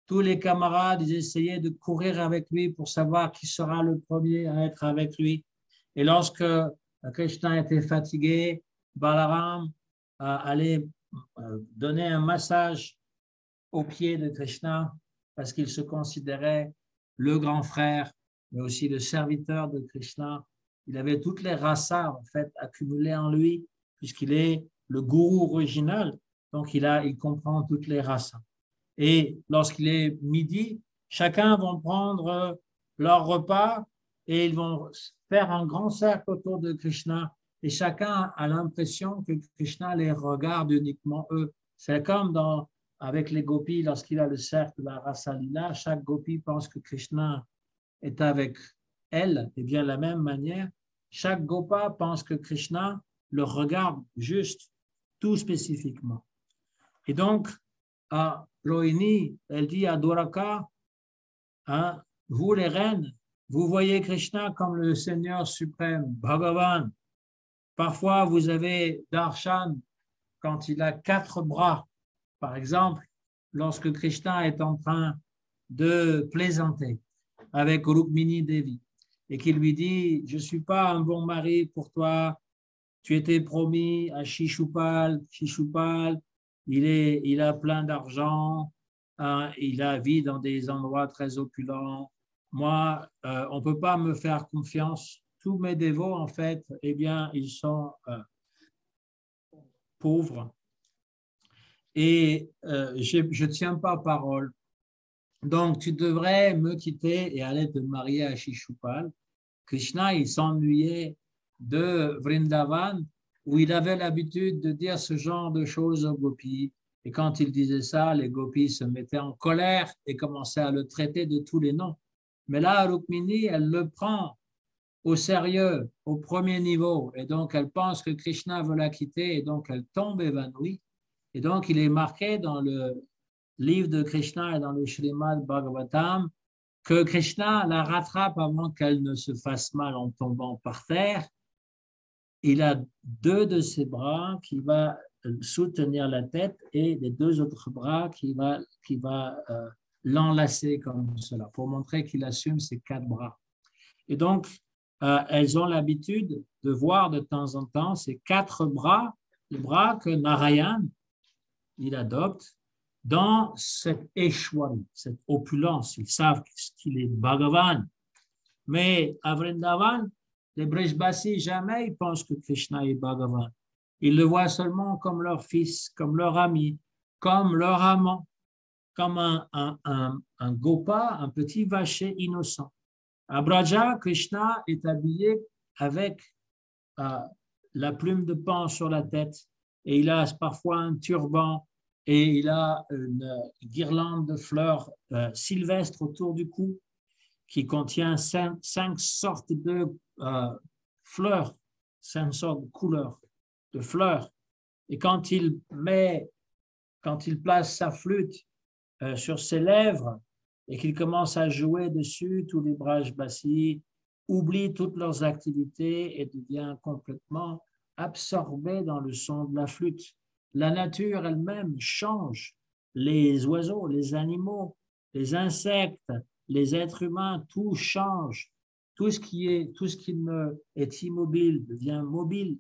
Tous les camarades, ils essayaient de courir avec lui pour savoir qui sera le premier à être avec lui. Et lorsque Krishna était fatigué, Balaram allait donner un massage aux pieds de Krishna parce qu'il se considérait le grand frère, mais aussi le serviteur de Krishna. Il avait toutes les rasas en fait accumulées en lui puisqu'il est le gourou original, donc il comprend toutes les rasas. Et lorsqu'il est midi, chacun va prendre leur repas et ils vont faire un grand cercle autour de Krishna. Et chacun a l'impression que Krishna les regarde uniquement eux. C'est comme avec les gopis, lorsqu'il a le cercle de la Rasa Lila, chaque gopi pense que Krishna est avec elle. Et bien de la même manière, chaque gopa pense que Krishna le regarde juste, tout spécifiquement. Et donc, à Rohini, elle dit à Dwaraka, hein, vous les reines, vous voyez Krishna comme le Seigneur suprême, Bhagavan. Parfois, vous avez Darshan quand il a 4 bras. Par exemple, lorsque Krishna est en train de plaisanter avec Rukmini Devi et qu'il lui dit, je ne suis pas un bon mari pour toi, tu étais promis à Shishupal, il a plein d'argent, il vit dans des endroits très opulents. Moi, on ne peut pas me faire confiance. Tous mes dévots, en fait, eh bien, ils sont pauvres et je ne tiens pas parole. Donc, tu devrais me quitter et aller te marier à Shishupal. Krishna, il s'ennuyait de Vrindavan, où il avait l'habitude de dire ce genre de choses aux gopis. Et quand il disait ça, les gopis se mettaient en colère et commençaient à le traiter de tous les noms. Mais là, Rukmini, elle le prend au sérieux, au premier niveau. Et donc, elle pense que Krishna veut la quitter et donc elle tombe évanouie. Et donc, il est marqué dans le livre de Krishna et dans le Srimad Bhagavatam que Krishna la rattrape avant qu'elle ne se fasse mal en tombant par terre. Il a 2 de ses bras qui va soutenir la tête et les 2 autres bras qui va l'enlacer comme cela pour montrer qu'il assume ses 4 bras. Et donc, elles ont l'habitude de voir de temps en temps ces 4 bras, les bras que Narayan, il adopte dans cette Eshwari, cette opulence. Ils savent qu'il est Bhagavan. Mais à Vrindavan, les Brajbasis, jamais ils pensent que Krishna est Bhagavan. Ils le voient seulement comme leur fils, comme leur ami, comme leur amant, comme un gopa, un petit vacher innocent. À Braja, Krishna est habillé avec la plume de paon sur la tête et il a parfois un turban et il a une guirlande de fleurs sylvestres autour du cou qui contient 5 sortes de fleurs, 5 sortes de couleurs de fleurs. Et quand il place sa flûte sur ses lèvres et qu'il commence à jouer dessus, tous les Brajbasis oublient toutes leurs activités et deviennent complètement absorbés dans le son de la flûte. La nature elle-même change. Les oiseaux, les animaux, les insectes, les êtres humains, tout change. Tout ce qui est immobile devient mobile.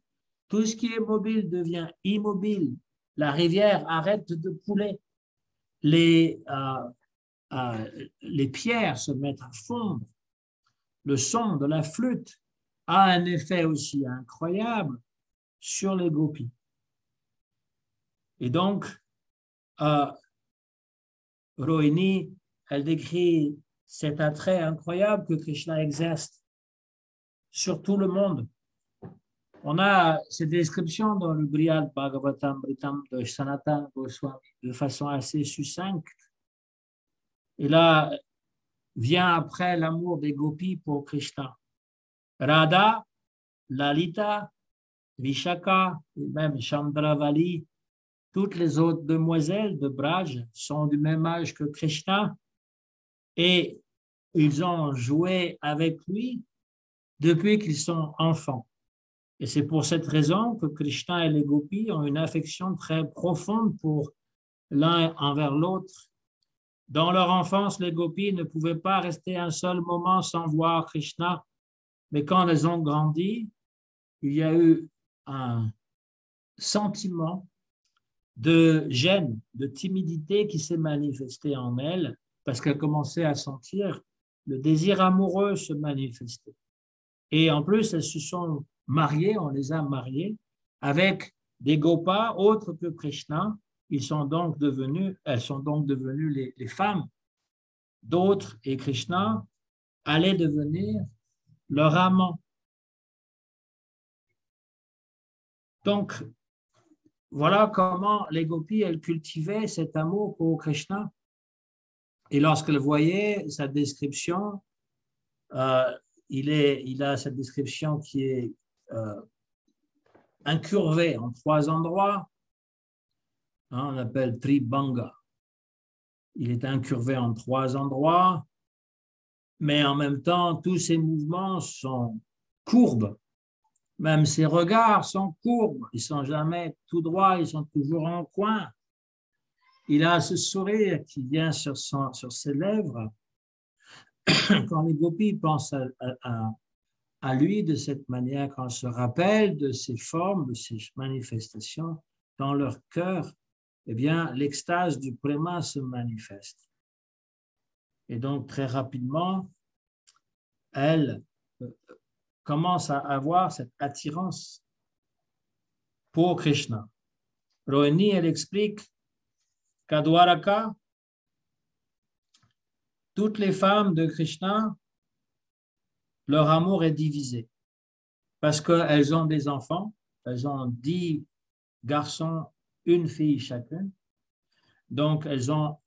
Tout ce qui est mobile devient immobile. La rivière arrête de couler. Les pierres se mettent à fondre. Le son de la flûte a un effet aussi incroyable sur les gopis. Et donc, Rohini, elle décrit cet attrait incroyable que Krishna exerce sur tout le monde. On a cette description dans le Brihad Bhagavatamritam de Sanatana Goswami de façon assez succincte. Et là, vient après l'amour des gopis pour Krishna. Radha, Lalita, Vishaka, et même Chandravali, toutes les autres demoiselles de Braj sont du même âge que Krishna et ils ont joué avec lui depuis qu'ils sont enfants. Et c'est pour cette raison que Krishna et les gopis ont une affection très profonde pour l'un envers l'autre. Dans leur enfance, les gopis ne pouvaient pas rester un seul moment sans voir Krishna, mais quand elles ont grandi, il y a eu un sentiment de gêne, de timidité qui s'est manifesté en elles parce qu'elles commençaient à sentir le désir amoureux se manifester. Et en plus, elles se sont mariées, on les a mariées, avec des gopas autres que Krishna. Elles sont donc devenues les femmes d'autres et Krishna allait devenir leur amant. Donc, voilà comment les gopis, elles cultivaient cet amour pour Krishna. Et lorsqu'elles voyaient sa description, il a cette description qui est incurvée en 3 endroits. On appelle Tribanga. Il est incurvé en 3 endroits, mais en même temps, tous ses mouvements sont courbes. Même ses regards sont courbes. Ils ne sont jamais tout droits, ils sont toujours en coin. Il a ce sourire qui vient sur ses lèvres. Quand les gopis pensent à lui de cette manière, quand on se rappelle de ses formes, de ses manifestations dans leur cœur, eh bien, l'extase du préma se manifeste. Et donc, très rapidement, elle commence à avoir cette attirance pour Krishna. Rohini, elle explique qu'à Dwaraka, toutes les femmes de Krishna, leur amour est divisé parce qu'elles ont des enfants, elles ont 10 garçons, 1 fille chacune. Donc, elles ont,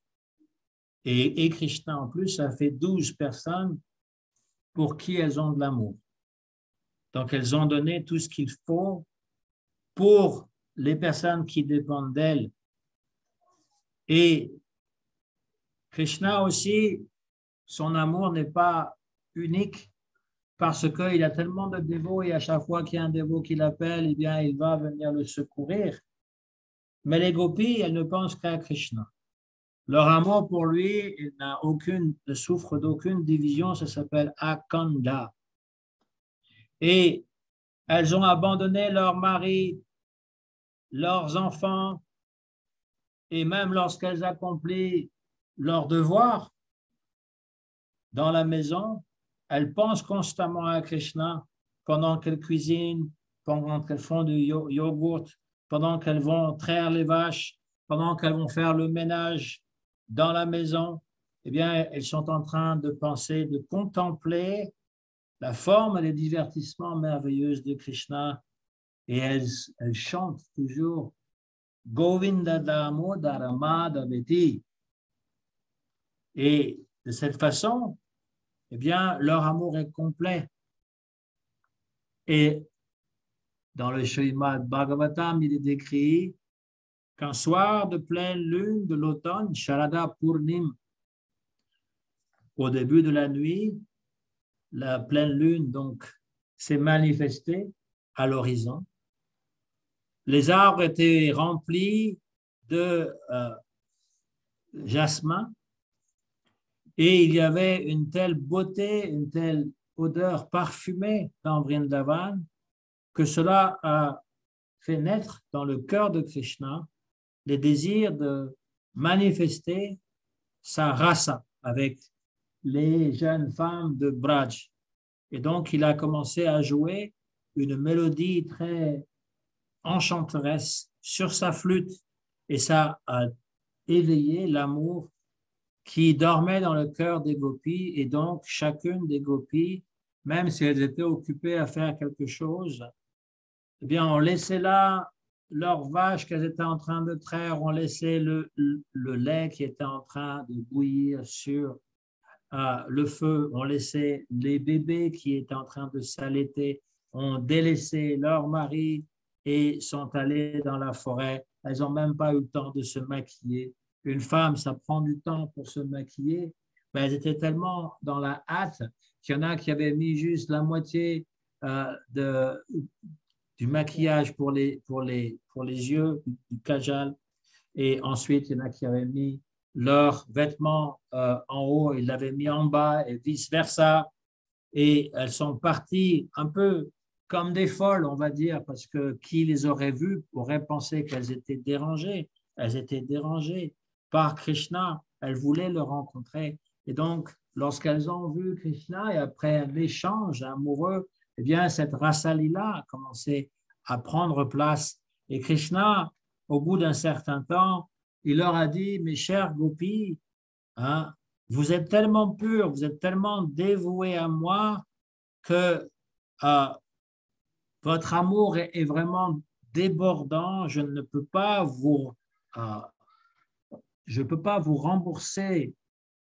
et Krishna en plus, ça fait 12 personnes pour qui elles ont de l'amour. Donc, elles ont donné tout ce qu'il faut pour les personnes qui dépendent d'elles. Et Krishna aussi, son amour n'est pas unique parce qu'il a tellement de dévots et à chaque fois qu'il y a un dévot qui l'appelle, eh bien, il va venir le secourir. Mais les gopis, elles ne pensent qu'à Krishna. Leur amour pour lui ne souffre d'aucune division, ça s'appelle Akanda. Et elles ont abandonné leurs maris, leurs enfants, et même lorsqu'elles accomplissent leurs devoirs dans la maison, elles pensent constamment à Krishna pendant qu'elles cuisinent, pendant qu'elles font du yogourt, pendant qu'elles vont traire les vaches, pendant qu'elles vont faire le ménage dans la maison. Eh bien, elles sont en train de penser, de contempler la forme et les divertissements merveilleux de Krishna et elles chantent toujours Govinda Damodara Madhaveti. Et de cette façon, eh bien, leur amour est complet. Et dans le Srimad Bhagavatam, il est décrit qu'un soir de pleine lune de l'automne, Sharada Purnim, au début de la nuit, la pleine lune donc s'est manifestée à l'horizon. Les arbres étaient remplis de jasmin et il y avait une telle beauté, une telle odeur parfumée dans Vrindavan que cela a fait naître dans le cœur de Krishna le désir de manifester sa rasa avec les jeunes femmes de Braj. Et donc, il a commencé à jouer une mélodie très enchanteresse sur sa flûte et ça a éveillé l'amour qui dormait dans le cœur des gopis, et donc chacune des gopis, même si elles étaient occupées à faire quelque chose, eh bien, on laissait là leurs vaches qu'elles étaient en train de traire, on laissait le lait qui était en train de bouillir sur le feu, on laissait les bébés qui étaient en train de s'allaiter, on délaissait leur mari et sont allés dans la forêt. Elles n'ont même pas eu le temps de se maquiller. Une femme, ça prend du temps pour se maquiller. Ben, elles étaient tellement dans la hâte qu'il y en a qui avaient mis juste la moitié du maquillage pour les yeux, du kajal. Et ensuite, il y en a qui avaient mis leurs vêtements en haut, ils l'avaient mis en bas et vice-versa. Et elles sont parties un peu comme des folles, on va dire, parce que qui les aurait vues aurait pensé qu'elles étaient dérangées. Elles étaient dérangées par Krishna. Elles voulaient le rencontrer. Et donc, lorsqu'elles ont vu Krishna et après un échange amoureux, eh bien, cette rasalila a commencé à prendre place. Et Krishna, au bout d'un certain temps, il leur a dit, mes chers gopis, hein, vous êtes tellement purs, vous êtes tellement dévoués à moi que votre amour est vraiment débordant. Je ne peux pas vous rembourser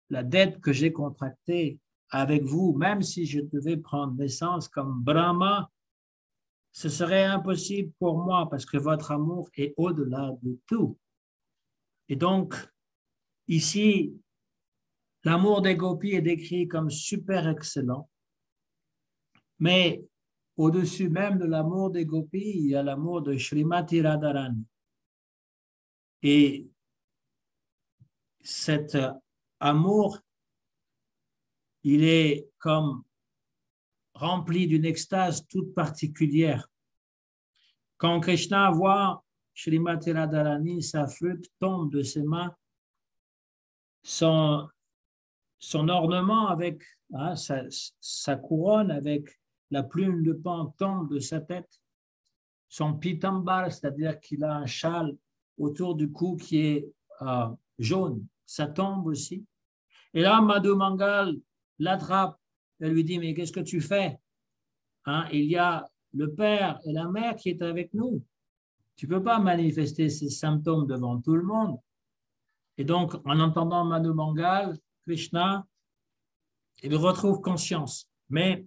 la dette que j'ai contractée avec vous, même si je devais prendre naissance comme Brahma, ce serait impossible pour moi parce que votre amour est au-delà de tout. Et donc, ici, l'amour des gopis est décrit comme super excellent, mais au-dessus même de l'amour des gopis, il y a l'amour de Srimati Radharani. Et cet amour, il est comme rempli d'une extase toute particulière. Quand Krishna voit Srimati Radharani, sa flûte tombe de ses mains, son ornement avec sa couronne avec la plume de pan tombe de sa tête, son pitambar, c'est-à-dire qu'il a un châle autour du cou qui est jaune, ça tombe aussi. Et là, Madhu Mangal l'attrape, elle lui dit, mais qu'est-ce que tu fais? Il y a le père et la mère qui est avec nous. Tu ne peux pas manifester ces symptômes devant tout le monde. Et donc, en entendant Madhu Mangal, Krishna, il retrouve conscience. Mais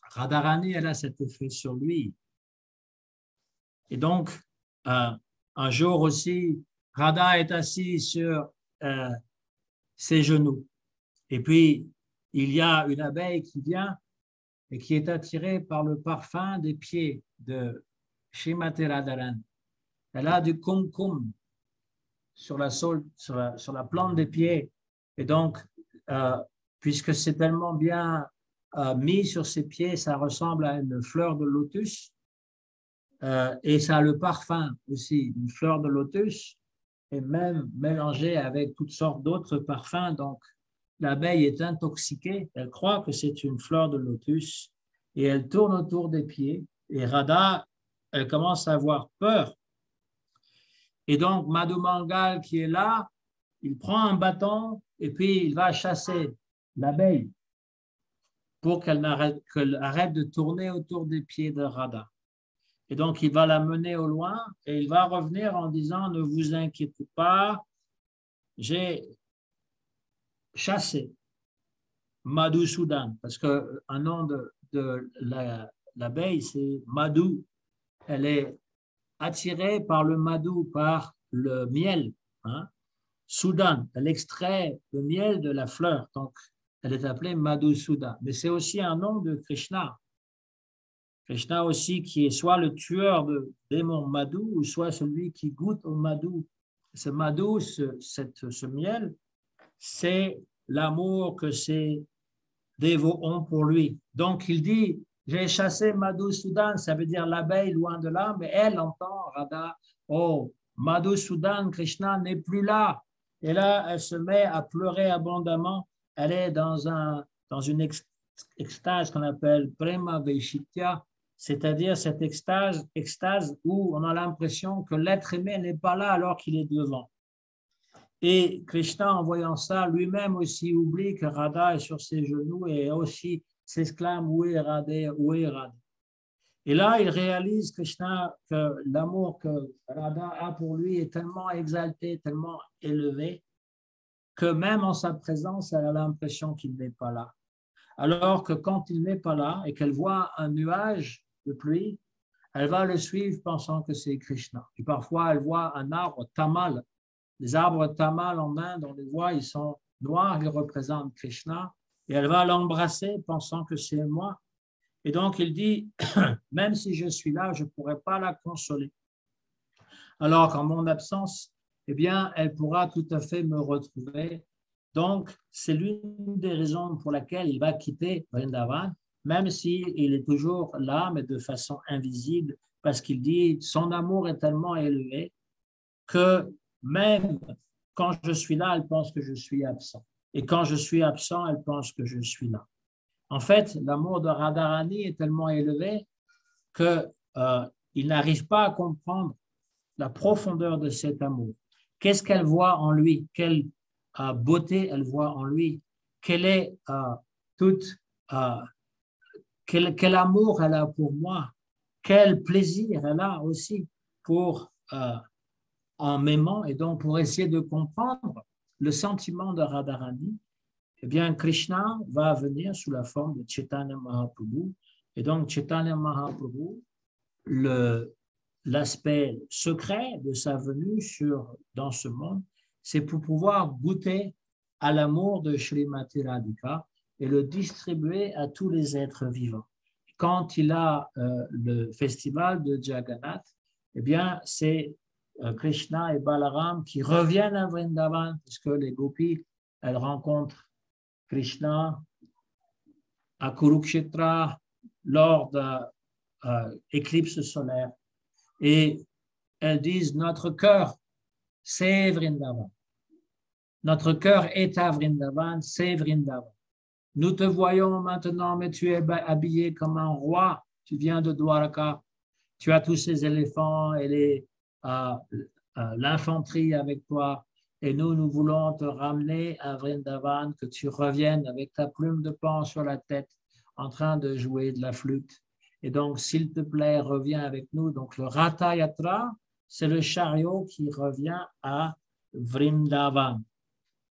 Radharani, elle a cet effet sur lui. Et donc, un jour aussi, Radha est assis sur ses genoux. Et puis, il y a une abeille qui vient et qui est attirée par le parfum des pieds de Srimati Radharani. Elle a du kumkum sur la plante des pieds. Et donc, puisque c'est tellement bien mis sur ses pieds, ça ressemble à une fleur de lotus. Et ça a le parfum aussi d'une fleur de lotus et même mélangé avec toutes sortes d'autres parfums. Donc, l'abeille est intoxiquée, elle croit que c'est une fleur de lotus et elle tourne autour des pieds. Et Radha, elle commence à avoir peur. Et donc, Madhu Mangal qui est là, il prend un bâton et puis il va chasser l'abeille pour qu'elle arrête de tourner autour des pieds de Radha. Et donc, il va la mener au loin et il va revenir en disant, ne vous inquiétez pas, j'ai chassé Madhusudan, parce qu'un nom de l'abeille, c'est Madhu. Elle est attirée par le madhu, par le miel. Sudan, elle extrait le miel de la fleur, donc elle est appelée Madhusudan. Mais c'est aussi un nom de Krishna. Krishna aussi qui est soit le tueur de démons Madhu ou soit celui qui goûte au Madhu. Ce Madhu, ce miel, c'est l'amour que ces dévots ont pour lui. Donc il dit, j'ai chassé Madhusudan, ça veut dire l'abeille loin de là, mais elle entend Radha, oh, Madhusudan, Krishna n'est plus là. Et là, elle se met à pleurer abondamment. Elle est dans une extase qu'on appelle Prema Vaishitya, c'est-à-dire cette extase où on a l'impression que l'être aimé n'est pas là alors qu'il est devant. Et Krishna, en voyant ça, lui-même aussi oublie que Radha est sur ses genoux et aussi s'exclame, où est Radha, où est Radha? Et là, il réalise, Krishna, que l'amour que Radha a pour lui est tellement exalté, tellement élevé, que même en sa présence, elle a l'impression qu'il n'est pas là. Alors que quand il n'est pas là et qu'elle voit un nuage de pluie, elle va le suivre pensant que c'est Krishna. Et parfois, elle voit un arbre tamal. Les arbres tamal en Inde, on les voit, ils sont noirs, ils représentent Krishna. Et elle va l'embrasser pensant que c'est moi. Et donc, il dit, même si je suis là, je ne pourrai pas la consoler. Alors qu'en mon absence, eh bien, elle pourra tout à fait me retrouver. Donc, c'est l'une des raisons pour laquelle il va quitter Vrindavan, même s'il est toujours là, mais de façon invisible, parce qu'il dit, son amour est tellement élevé que même quand je suis là, elle pense que je suis absent. Et quand je suis absent, elle pense que je suis là. En fait, l'amour de Radharani est tellement élevé qu'il n'arrive pas à comprendre la profondeur de cet amour. Qu'est-ce qu'elle voit en lui? Quelle beauté elle voit en lui? Quel est quel amour elle a pour moi? Quel plaisir elle a aussi pour en m'aimant, et donc pour essayer de comprendre le sentiment de Radharani, eh bien Krishna va venir sous la forme de Chaitanya Mahaprabhu. Et donc Chaitanya Mahaprabhu, l'aspect secret de sa venue dans ce monde, c'est pour pouvoir goûter à l'amour de Srimati Radhika et le distribuer à tous les êtres vivants. Quand il a le festival de Jagannath, eh bien, c'est Krishna et Balaram qui reviennent à Vrindavan, puisque les gopis, elles rencontrent Krishna à Kurukshetra lors de l'éclipse solaire. Et elles disent, notre cœur, c'est Vrindavan. Notre cœur est à Vrindavan, c'est Vrindavan. Nous te voyons maintenant, mais tu es habillé comme un roi. Tu viens de Dwaraka. Tu as tous ces éléphants et l'infanterie avec toi. Et nous voulons te ramener à Vrindavan, que tu reviennes avec ta plume de pan sur la tête, en train de jouer de la flûte. Et donc, s'il te plaît, reviens avec nous. Donc, le Ratha Yatra, c'est le chariot qui revient à Vrindavan.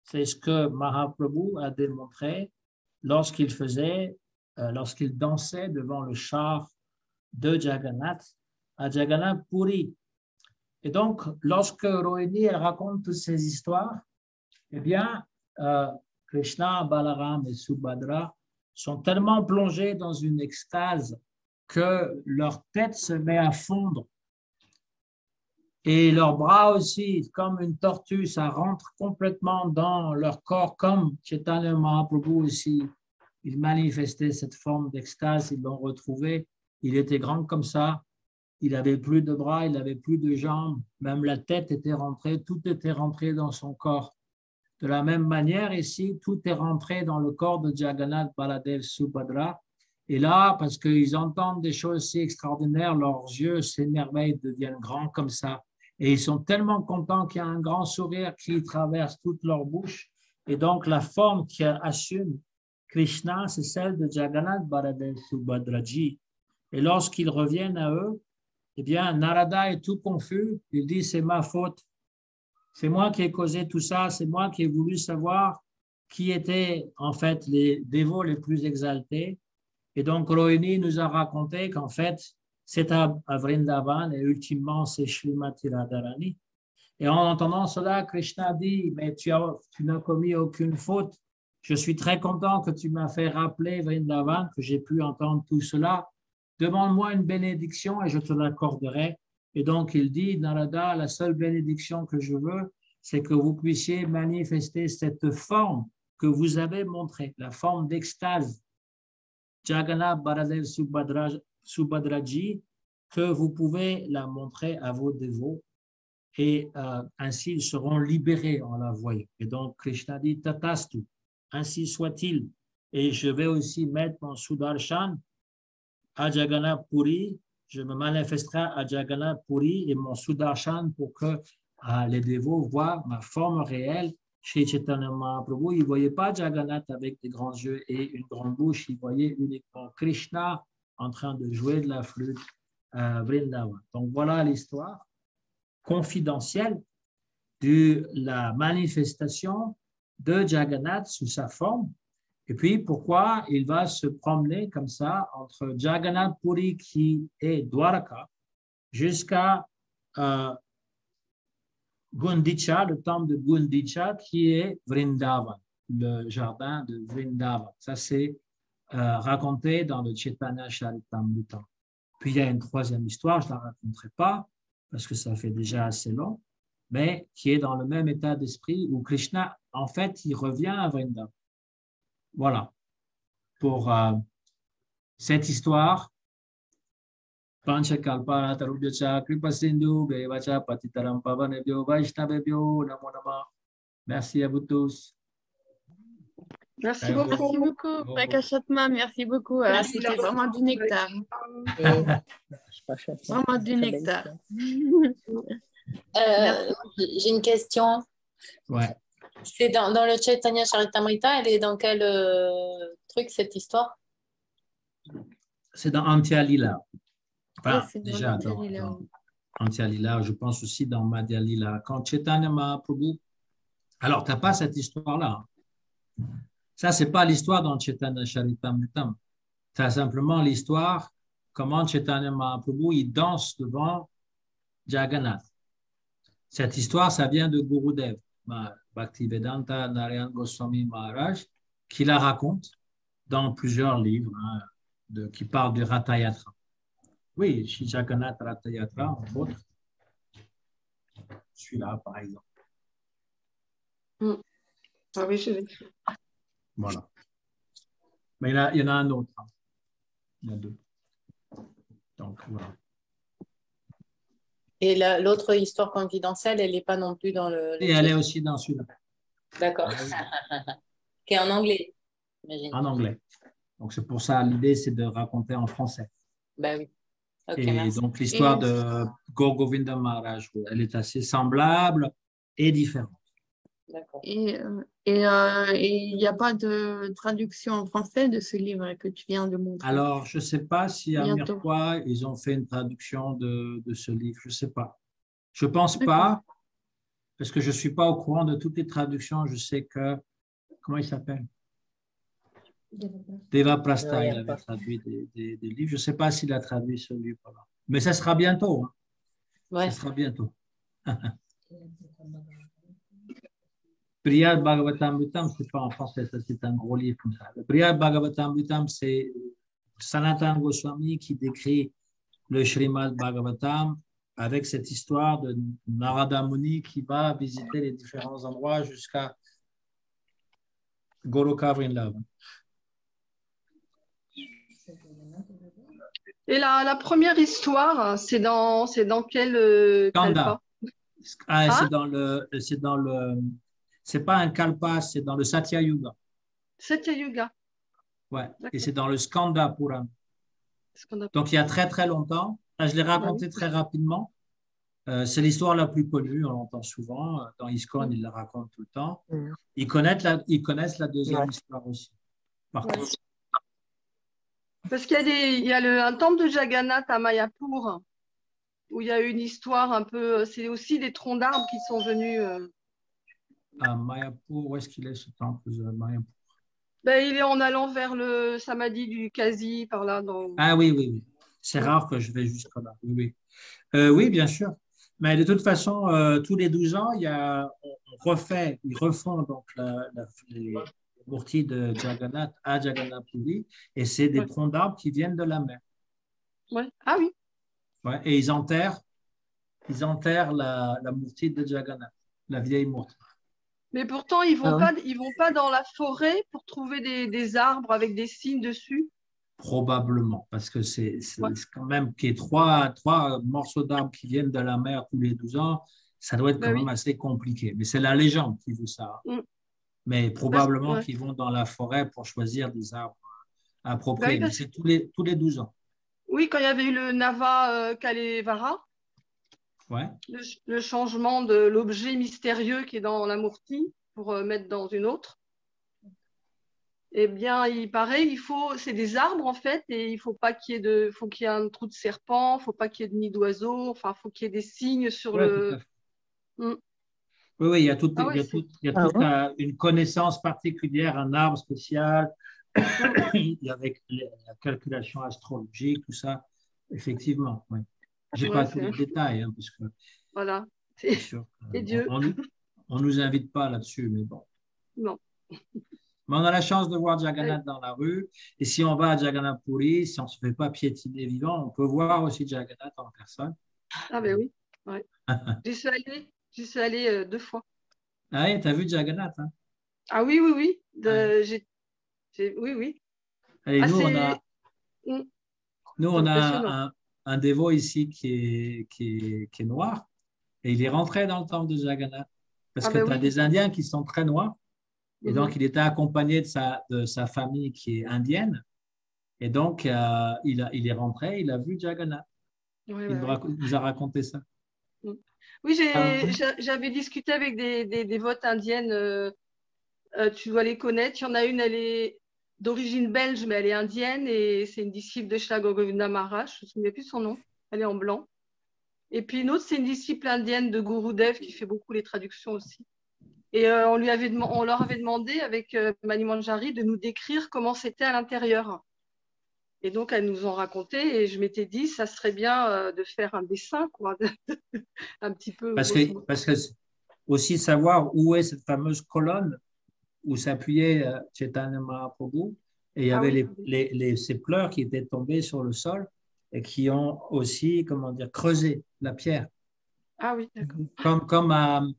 C'est ce que Mahaprabhu a démontré lorsqu'il dansait devant le char de Jagannath à Jagannath Puri. Et donc, lorsque Rohini raconte toutes ces histoires, eh bien, Krishna, Balaram et Subhadra sont tellement plongés dans une extase que leur tête se met à fondre et leurs bras aussi, comme une tortue, ça rentre complètement dans leur corps, comme Chaitanya Mahaprabhu aussi. Il manifestait cette forme d'extase, ils l'ont retrouvé. Il était grand comme ça, il n'avait plus de bras, il n'avait plus de jambes, même la tête était rentrée, tout était rentré dans son corps. De la même manière, ici, tout est rentré dans le corps de Jagannath, Baladev, Subhadra. Et là, parce qu'ils entendent des choses si extraordinaires, leurs yeux s'émerveillent, deviennent grands comme ça. Et ils sont tellement contents qu'il y a un grand sourire qui traverse toute leur bouche. Et donc, la forme qui assume Krishna, c'est celle de Jagannath, Baladev, Subhadraji. Et lorsqu'ils reviennent à eux, eh bien, Narada est tout confus. Il dit, c'est ma faute. C'est moi qui ai causé tout ça. C'est moi qui ai voulu savoir qui étaient en fait les dévots les plus exaltés. Et donc, Rohini nous a raconté qu'en fait, c'est à Vrindavan et ultimement, c'est Srimati Radharani. Et en entendant cela, Krishna dit, mais tu n'as commis aucune faute. Je suis très content que tu m'as fait rappeler Vrindavan, que j'ai pu entendre tout cela. Demande-moi une bénédiction et je te l'accorderai. Et donc, il dit, Narada, la seule bénédiction que je veux, c'est que vous puissiez manifester cette forme que vous avez montrée, la forme d'extase. Jagannath, Baladev, Subhadraji, que vous pouvez la montrer à vos dévots et ainsi ils seront libérés en la voyant. Et donc, Krishna dit, Tatastu, ainsi soit-il. Et je vais aussi mettre mon Sudarshan à Jagannath Puri, je me manifesterai à Jagannath Puri et mon Sudarshan pour que les dévots voient ma forme réelle. Chez Chaitanya Mahaprabhu, ils ne voyaient pas Jagannath avec des grands yeux et une grande bouche, ils voyaient uniquement Krishna en train de jouer de la flûte à Vrindavan. Donc voilà l'histoire confidentielle de la manifestation de Jagannath sous sa forme. Et puis, pourquoi il va se promener comme ça entre Jagannath Puri qui est Dwaraka jusqu'à Gundicha, le temple de Gundicha qui est Vrindavan, le jardin de Vrindavan. Ça, c'est raconté dans le Chaitanya Charitamrita. Puis, il y a une troisième histoire, je ne la raconterai pas parce que ça fait déjà assez long, mais qui est dans le même état d'esprit où Krishna, en fait, il revient à Vrindavan. Voilà, pour cette histoire. Panchakalpa tarubhyacha kripasindhu bevacha patitaram pavanebhyo vaishnavebhyo namo namah. Merci à vous tous. Merci beaucoup. Merci beaucoup, Prakashatma. Merci beaucoup. C'était vraiment du nectar. Vraiment du nectar. J'ai une question. Ouais. C'est dans le Chaitanya Charitamrita, elle est dans quel truc cette histoire? C'est dans Antya Lila. Enfin, Oui, déjà dans Antya Lila, je pense aussi dans Madhya Lila. Quand Chaitanya Mahaprabhu, alors tu n'as pas cette histoire-là. Ça, ce n'est pas l'histoire dans Chaitanya Charitamrita. Tu as simplement l'histoire comment Chaitanya Mahaprabhu il danse devant Jagannath. Cette histoire, ça vient de Gurudev, Bhaktivedanta Narayan Goswami Maharaj, qui la raconte dans plusieurs livres qui parlent du Ratha Yatra. Oui, Shri Jagannath Ratha Yatra, entre autres. Celui-là, par exemple. Ah oui, je l'ai. Voilà. Mais il y en a un autre. Il y en a deux. Donc, voilà. Et l'autre histoire confidentielle, elle n'est pas non plus dans le... Et elle est aussi dans celui-là. D'accord. Qui est en anglais, j'imagine. En anglais. Donc, c'est pour ça, l'idée, c'est de raconter en français. Ben oui. Okay, et merci. donc, l'histoire de Gaur Govinda Maharaj, elle est assez semblable et différente. D'accord. Et il n'y a pas de traduction en français de ce livre que tu viens de montrer? Alors, je ne sais pas si à Bientôt. Mirepoix, ils ont fait une traduction de ce livre. Je ne sais pas. Je ne pense pas, parce que je ne suis pas au courant de toutes les traductions. Je sais que, comment il s'appelle? Deva Prasta, il avait traduit des livres. Je ne sais pas s'il a traduit ce livre-là. Mais ça sera bientôt. Hein. Ouais. Ça sera bientôt. Brihad Bhagavatamritam, ce n'est pas en français, ça c'est un gros livre comme ça. Le Brihad Bhagavatamritam, c'est Sanatana Goswami qui décrit le Srimad Bhagavatam avec cette histoire de Narada Muni qui va visiter les différents endroits jusqu'à Goloka Vrindavan. Et la première histoire, c'est dans quel Kanda. kalpa? C'est pas un kalpa, c'est dans le Satya Yuga. Satya Yuga. Ouais. Et c'est dans le Skanda Puran. Donc il y a très très longtemps. Là, je l'ai raconté très rapidement. C'est l'histoire la plus connue, on l'entend souvent. Dans ISKCON, ils la racontent tout le temps. Ils connaissent la deuxième histoire aussi. Par contre. Parce qu'il y a un temple de Jagannath à Mayapur où il y a une histoire un peu. C'est aussi des troncs d'arbres qui sont venus. À Mayapur, où est-ce qu'il est ce temple de Mayapur? Ben, il est en allant vers le samadhi du Kasi, par là. Ah oui, oui, oui. C'est rare que je vais jusque-là. Oui, oui. Oui, bien sûr. Mais de toute façon, tous les 12 ans, ils refont donc les mourtis de Jagannath à Jagannath Puri, et c'est des troncs d'arbres qui viennent de la mer. Ouais. Ah oui. Ouais, et ils enterrent la mourti de Jagannath, la vieille mourti. Mais pourtant, ils vont pas dans la forêt pour trouver des arbres avec des signes dessus. Probablement, parce que c'est quand même qu'il y ait trois morceaux d'arbres qui viennent de la mer tous les 12 ans, ça doit être quand même assez compliqué. Mais c'est la légende qui veut ça. Mais probablement qu'ils vont dans la forêt pour choisir des arbres appropriés. Mais c'est tous les 12 ans. Oui, quand il y avait eu le Nava Kalevara, Ouais. le changement de l'objet mystérieux qui est dans la Murti pour mettre dans une autre. Eh bien, il paraît, c'est des arbres en fait, et il faut pas qu'il y ait faut qu'il y ait un trou de serpent, faut pas qu'il y ait de nid d'oiseau, enfin, faut qu'il y ait des signes sur Ouais, tout le. à fait. Mm. Oui, oui, il y a toute, Ah ouais, il y a Ah toute une connaissance particulière, un arbre spécial, il y a avec la calculation astrologique, tout ça, effectivement. Oui. Je n'ai ouais, pas tous les détails, hein, parce que voilà, c'est sûr c'est qu'on Dieu. on nous invite pas là-dessus, mais bon. Non. Mais on a la chance de voir Jagannath dans la rue, et si on va à Jagannath Puri, si on ne se fait pas piétiner vivant, on peut voir aussi Jagannath en personne. Ah ben oui, ouais. J'y suis allée 2 fois. Ah oui, tu as vu Jagannath, hein? Ah oui, oui, oui. Ouais. Oui, oui. Allez, Ah, nous, mm, c'est on a impressionnant. un dévot ici qui est noir, et il est rentré dans le temple de Jagannath, parce Ah que ben tu as oui. des Indiens qui sont très noirs, et donc Mhm. il était accompagné de sa famille qui est indienne, et donc il est rentré, il a vu Jagannath. Ouais, Il ouais, ouais. nous a raconté ça. Mm. Oui, Ah, j'avais discuté avec des votes indiennes. Tu dois les connaître. Il y en a une, elle est d'origine belge, mais elle est indienne et c'est une disciple de Shila Govinda Maharaj. Je ne me souviens plus de son nom. Elle est en blanc. Et puis une autre, c'est une disciple indienne de Gurudev qui fait beaucoup les traductions aussi. Et on leur avait demandé avec Mani Manjari de nous décrire comment c'était à l'intérieur. Et donc, elles nous ont raconté et je m'étais dit, ça serait bien de faire un dessin, quoi, un petit peu grosso modo. parce que aussi savoir où est cette fameuse colonne où s'appuyait Chaitanya Mahaprabhu, et il y Ah avait oui, ces pleurs qui étaient tombés sur le sol et qui ont aussi, comment dire, creusé la pierre, ah oui, d'accord. comme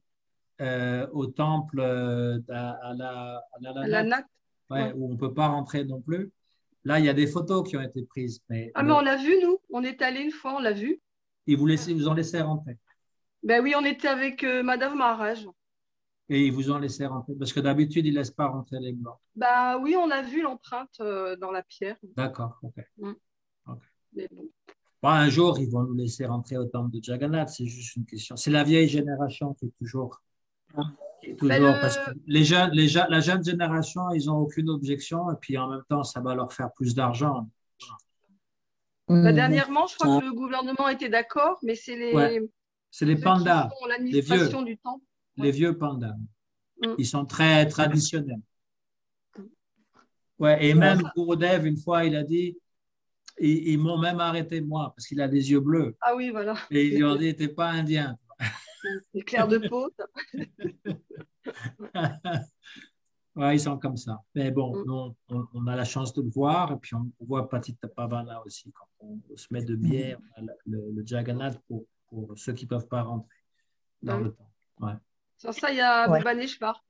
au temple à la La Nath, natte, ouais, ouais. où on ne peut pas rentrer non plus. Là, il y a des photos qui ont été prises, mais Ah, mais on l'a vu, nous. On est allé une fois, on l'a vu. ils vous ont laissé rentrer. Ben oui, on était avec Madame Maharaj. Et ils vous ont laissé rentrer, parce que d'habitude, ils ne laissent pas rentrer les Blancs. Bah oui, on a vu l'empreinte dans la pierre. D'accord, ok. Mm. Ok. Mais bon. Bon, un jour, ils vont nous laisser rentrer au temple de Jagannath, c'est juste une question. C'est la vieille génération qui est Ben toujours parce que la jeune génération, ils n'ont aucune objection, et puis en même temps, ça va leur faire plus d'argent. dernièrement, je crois que le gouvernement était d'accord, mais c'est Ouais, c'est les ceux qui pandas, font les vieux, l'administration du temple. les Ouais. vieux pandas. Mm. Ils sont très traditionnels. Ouais, et C'est pour même ça. Gurudev, une fois, il a dit, ils m'ont même arrêté, moi, parce qu'il a des yeux bleus. Ah oui, voilà. Et ils lui ont dit, t'es pas indien. Les clairs de peau. Ouais, ils sont comme ça. Mais bon, Mm. nous, on a la chance de le voir. Et puis, on voit Patita Pavana aussi. Quand on se met de bière, on a le Jagannath pour ceux qui ne peuvent pas rentrer Ah dans oui. le temple. Ouais. Sans ça, il y a Bhubaneswar.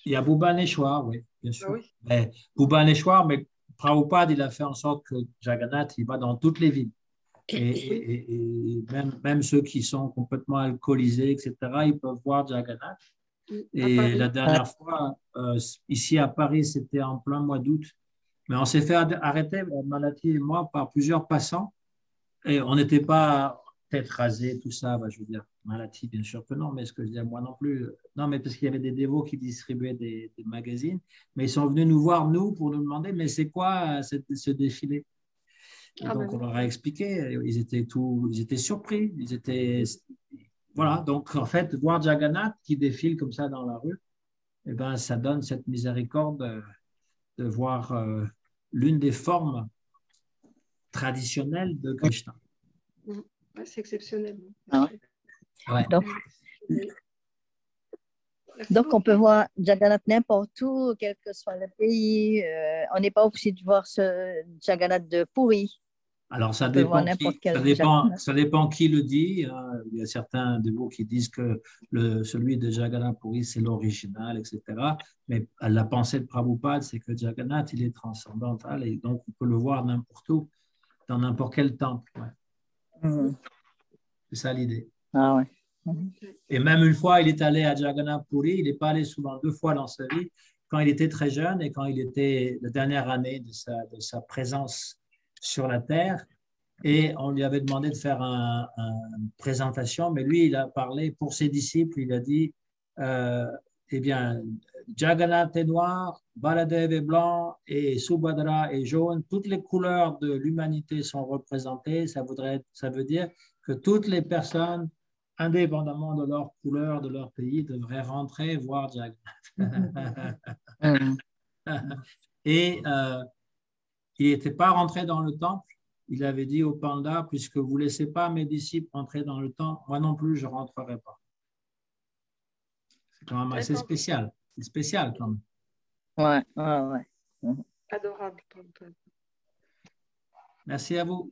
Il y a Bhubaneswar, oui, bien Ah sûr. oui. Mais Bhubaneswar, mais Prabhupada, il a fait en sorte que Jagannath, il va dans toutes les villes. Oui. Et même ceux qui sont complètement alcoolisés, etc., ils peuvent voir Jagannath. À Et la Paris. dernière fois, ici à Paris, c'était en plein mois d'août. Mais on s'est fait arrêter, Malati et moi, par plusieurs passants. Et on n'était pas tête rasée, tout ça. Bah, je veux dire, Malati, bien sûr que non, mais ce que je dis, moi non plus. Non, mais parce qu'il y avait des dévots qui distribuaient des magazines. Mais ils sont venus nous voir, nous, pour nous demander, mais c'est quoi ce défilé? Et Ah ben donc, on oui. leur a expliqué. Ils étaient surpris. Voilà. Donc, en fait, voir Jagannath qui défile comme ça dans la rue, eh ben, ça donne cette miséricorde de voir l'une des formes traditionnelles de Krishna. Mm. Ouais, c'est exceptionnel. Ah Ouais. Donc, on peut voir Jagannath n'importe où, quel que soit le pays. On n'est pas obligé de voir ce Jagannath de Puri. Alors, On peut voir n'importe quel Jagannath. ça dépend qui le dit. Il y a certains dévots qui disent que celui de Jagannath Puri, c'est l'original, etc. Mais la pensée de Prabhupada, c'est que Jagannath, il est transcendantal et donc on peut le voir n'importe où, dans n'importe quel temple. Ouais. C'est ça l'idée. Ah ouais. Et même une fois, il est allé à Jagannath Puri, il n'est pas allé souvent, 2 fois dans sa vie, quand il était très jeune et quand il était la dernière année de sa présence sur la terre. Et on lui avait demandé de faire une présentation, mais lui, il a parlé pour ses disciples, il a dit, eh bien, Jagannath est noir, Baladev est blanc et Subhadra est jaune. Toutes les couleurs de l'humanité sont représentées. Ça veut dire que toutes les personnes, indépendamment de leur couleur, de leur pays, devraient rentrer voir Jagannath. Et il n'était pas rentré dans le temple. Il avait dit au panda, puisque vous ne laissez pas mes disciples rentrer dans le temple, moi non plus, je ne rentrerai pas. C'est quand même assez spécial. C'est spécial quand même. Ouais, ouais, ouais. Adorable. Merci à vous.